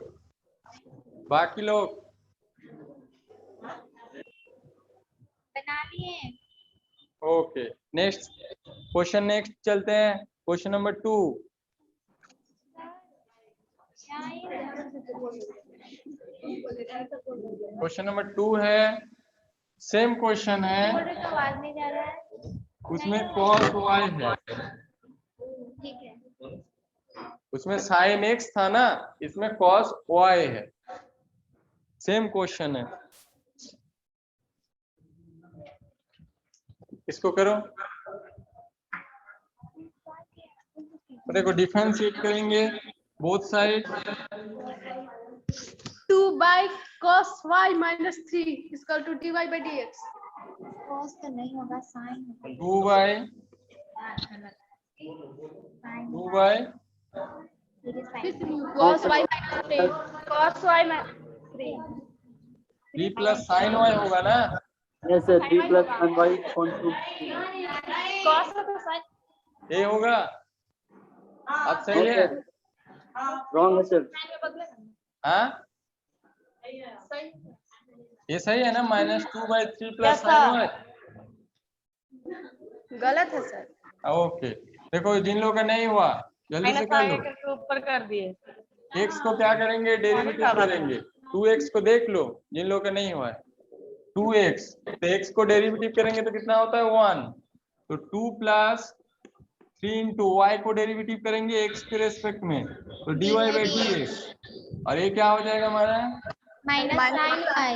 Speaker 1: बाकी लोग
Speaker 5: बना लिए।
Speaker 1: ओके। नेक्स्ट क्वेश्चन, नेक्स्ट चलते हैं। Question number 2। क्वेश्चन नंबर 2 है, सेम क्वेश्चन है,
Speaker 5: आवाज नहीं जा रहा है।
Speaker 1: उसमें cos y है,
Speaker 5: ठीक है।
Speaker 1: उसमें sin x था ना, इसमें cos y है। सेम क्वेश्चन है, इसको करो। देखो डिफरेंशिएट करेंगे both side.
Speaker 5: 2 by cos y minus 3 is equal to dy by dx। cos तो नहीं होगा, sin होगा।
Speaker 1: 2 by
Speaker 5: cos y minus 3 cos y minus 3
Speaker 1: 3 plus sin y होगा ना।
Speaker 7: Yes sir, 3 plus y upon 2।
Speaker 5: cos का तो sin
Speaker 1: ये होगा। अब सही है?
Speaker 7: रॉन्ग है सर।
Speaker 5: में बदलेगा।
Speaker 1: हाँ, ये सही है ना? -2/3 प्लस sin y।
Speaker 9: गलत है सर।
Speaker 1: ओके, देखो जिन लोगों का नहीं हुआ जल्दी से कर लो।
Speaker 9: के ऊपर कर दिए।
Speaker 1: x को क्या करेंगे? डेरिवेटिव करेंगे। 2x को देख लो जिन लोगों का नहीं हुआ है। 2x, तो x को डेरिवेटिव करेंगे तो कितना होता है? 1। तो 2 प्लस 3 इंटू y को डेरिवेटिव करेंगे x के रेस्पेक्ट में, तो dy बाई dx। और ये क्या हो जाएगा हमारा?
Speaker 5: Minus sin y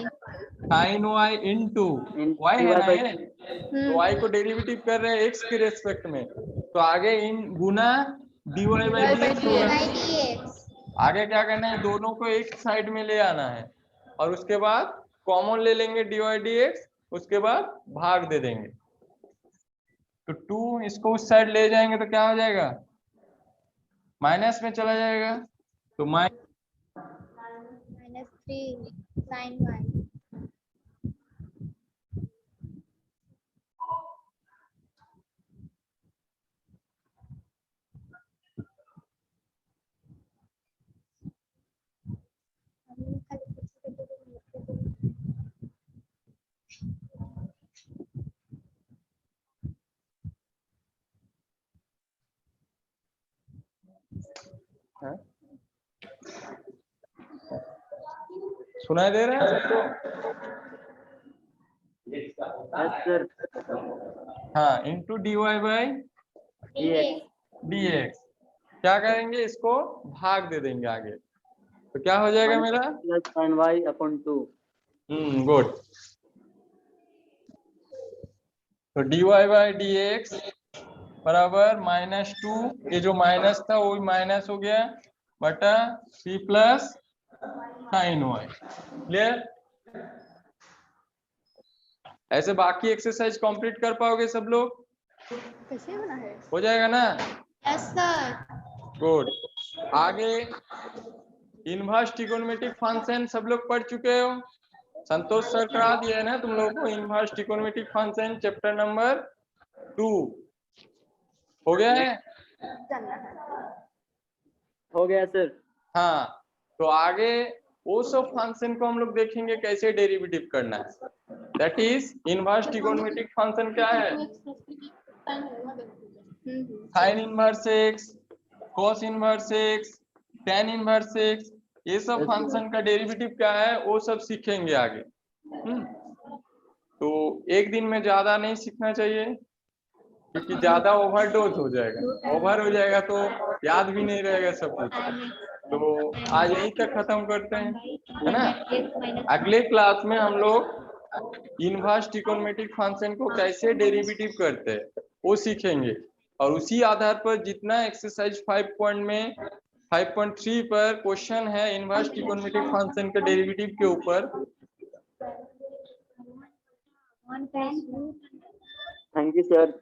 Speaker 1: sin y into y है ना ये, तो y को डेरिवेटिव कर रहे हैं x के रेस्पेक्ट में, तो आगे इन गुना dy बाई dx होगा।
Speaker 5: dx।
Speaker 1: आगे क्या करना है? दोनों को एक साइड में ले आना है और उसके बाद कॉमन ले लेंगे dy dx, उसके बाद भाग दे देंगे। तो 2 इसको उस साइड ले जाएंगे तो क्या हो जाएगा? माइनस में चला जाएगा, तो
Speaker 5: -3 sin y।
Speaker 1: सुनाई दे रहा है सबको?
Speaker 7: Yes sir.
Speaker 1: हाँ, इंटू dy बाई dx। क्या करेंगे, इसको भाग दे देंगे आगे, तो क्या हो जाएगा मेरा?
Speaker 7: Plus sine y upon 2।
Speaker 1: Good. तो dy बाई dx बराबर -2, ये जो माइनस था वो माइनस हो गया, बटा c plus sine y. Clear? ऐसे बाकी एक्सरसाइज कंप्लीट कर पाओगे सब लोग?
Speaker 5: कैसे बना है?
Speaker 1: हो जाएगा ना?
Speaker 5: Yes sir.
Speaker 1: गुड। आगे इनवर्स ट्रिगोनोमेट्रिक फंक्शन सब लोग पढ़ चुके हो? संतोष सर करा दिया है ना तुम लोगों को inverse trigonometric function chapter number 2। हो गया है?
Speaker 7: हो गया सर।
Speaker 1: हाँ, तो आगे वो सब फंक्शन को हम लोग देखेंगे कैसे डेरिवेटिव करना है। That is inverse trigonometric function क्या है? Sine inverse x, cos inverse x, tan inverse x, ये सब फंक्शन का डेरिवेटिव क्या है वो सब सीखेंगे आगे। तो एक दिन में ज्यादा नहीं सीखना चाहिए, क्योंकि ज्यादा ओवरडोज हो जाएगा, ओवर हो जाएगा तो याद भी नहीं रहेगा सब कुछ। तो आज यहीं तक खत्म करते हैं, है ना? अगले क्लास में हम लोग इनवर्स ट्रिगोनोमेट्रिक फंक्शन को कैसे डेरिवेटिव करते हैं वो सीखेंगे, और उसी आधार पर जितना एक्सरसाइज 5.3 पर क्वेश्चन है इनवर्स ट्रिगोनोमेट्रिक फंक्शन के डेरिवेटिव के ऊपर।
Speaker 7: Thank you sir.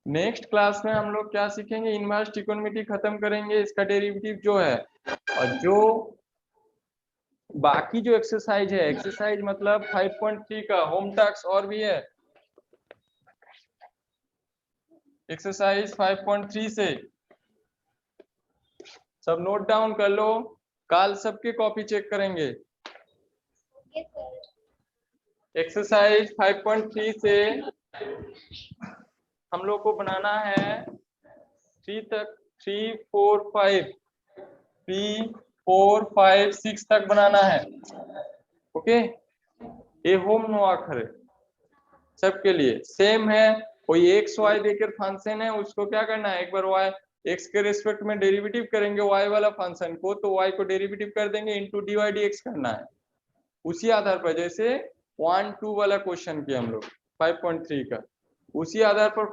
Speaker 1: Next class में हम लोग क्या सीखेंगे, इनवर्स ट्रिगोनोमेट्री खत्म करेंगे, इसका डेरिवेटिव जो है, और जो बाकी जो एक्सरसाइज है, एक्सरसाइज मतलब 5.3 का होम टास्क और भी है। एक्सरसाइज 5.3 से सब नोट डाउन कर लो, कल सबके कॉपी चेक करेंगे। एक्सरसाइज 5.3 से हम लोग को बनाना है 3 तक, 3, 4, 5, 3, 4, 5, 6 तक बनाना है। ओके, ये होम वर्क है सबके लिए, सेम है। कोई एक्स वाई देकर फंक्शन है, उसको क्या करना है, एक बार वाई एक्स के रिस्पेक्ट में डेरिवेटिव करेंगे वाई वाला फंक्शन को, तो वाई को डेरिवेटिव कर देंगे, into d y d x करना है। उसी आधार पर जैसे 1, 2 वाला क्वेश्चन किया हम लोग 5.3 का, उसी आधार पर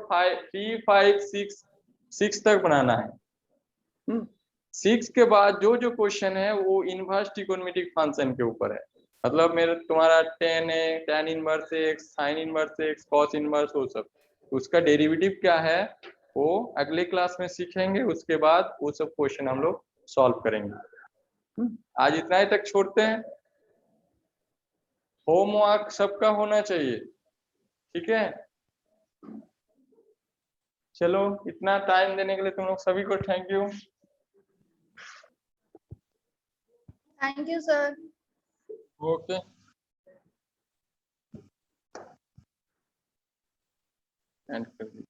Speaker 1: 3, 5, 6 तक बनाना है। 6 के बाद जो जो क्वेश्चन है वो इनवर्स ट्रिगोनोमेट्रिक फंक्शन के ऊपर है, मतलब मेरा तुम्हारा टेन है, tan inverse x, sine inverse x, cos inverse, वो सब, उसका डेरिवेटिव क्या है वो अगले क्लास में सीखेंगे। उसके बाद वो सब क्वेश्चन हम लोग सॉल्व करेंगे। आज इतना ही तक छोड़ते हैं। होमवर्क सबका होना चाहिए, ठीक है? चलो, इतना टाइम देने के लिए तुम लोग सभी को thank you.
Speaker 5: Thank you sir.
Speaker 1: Okay, and कर दीजिए।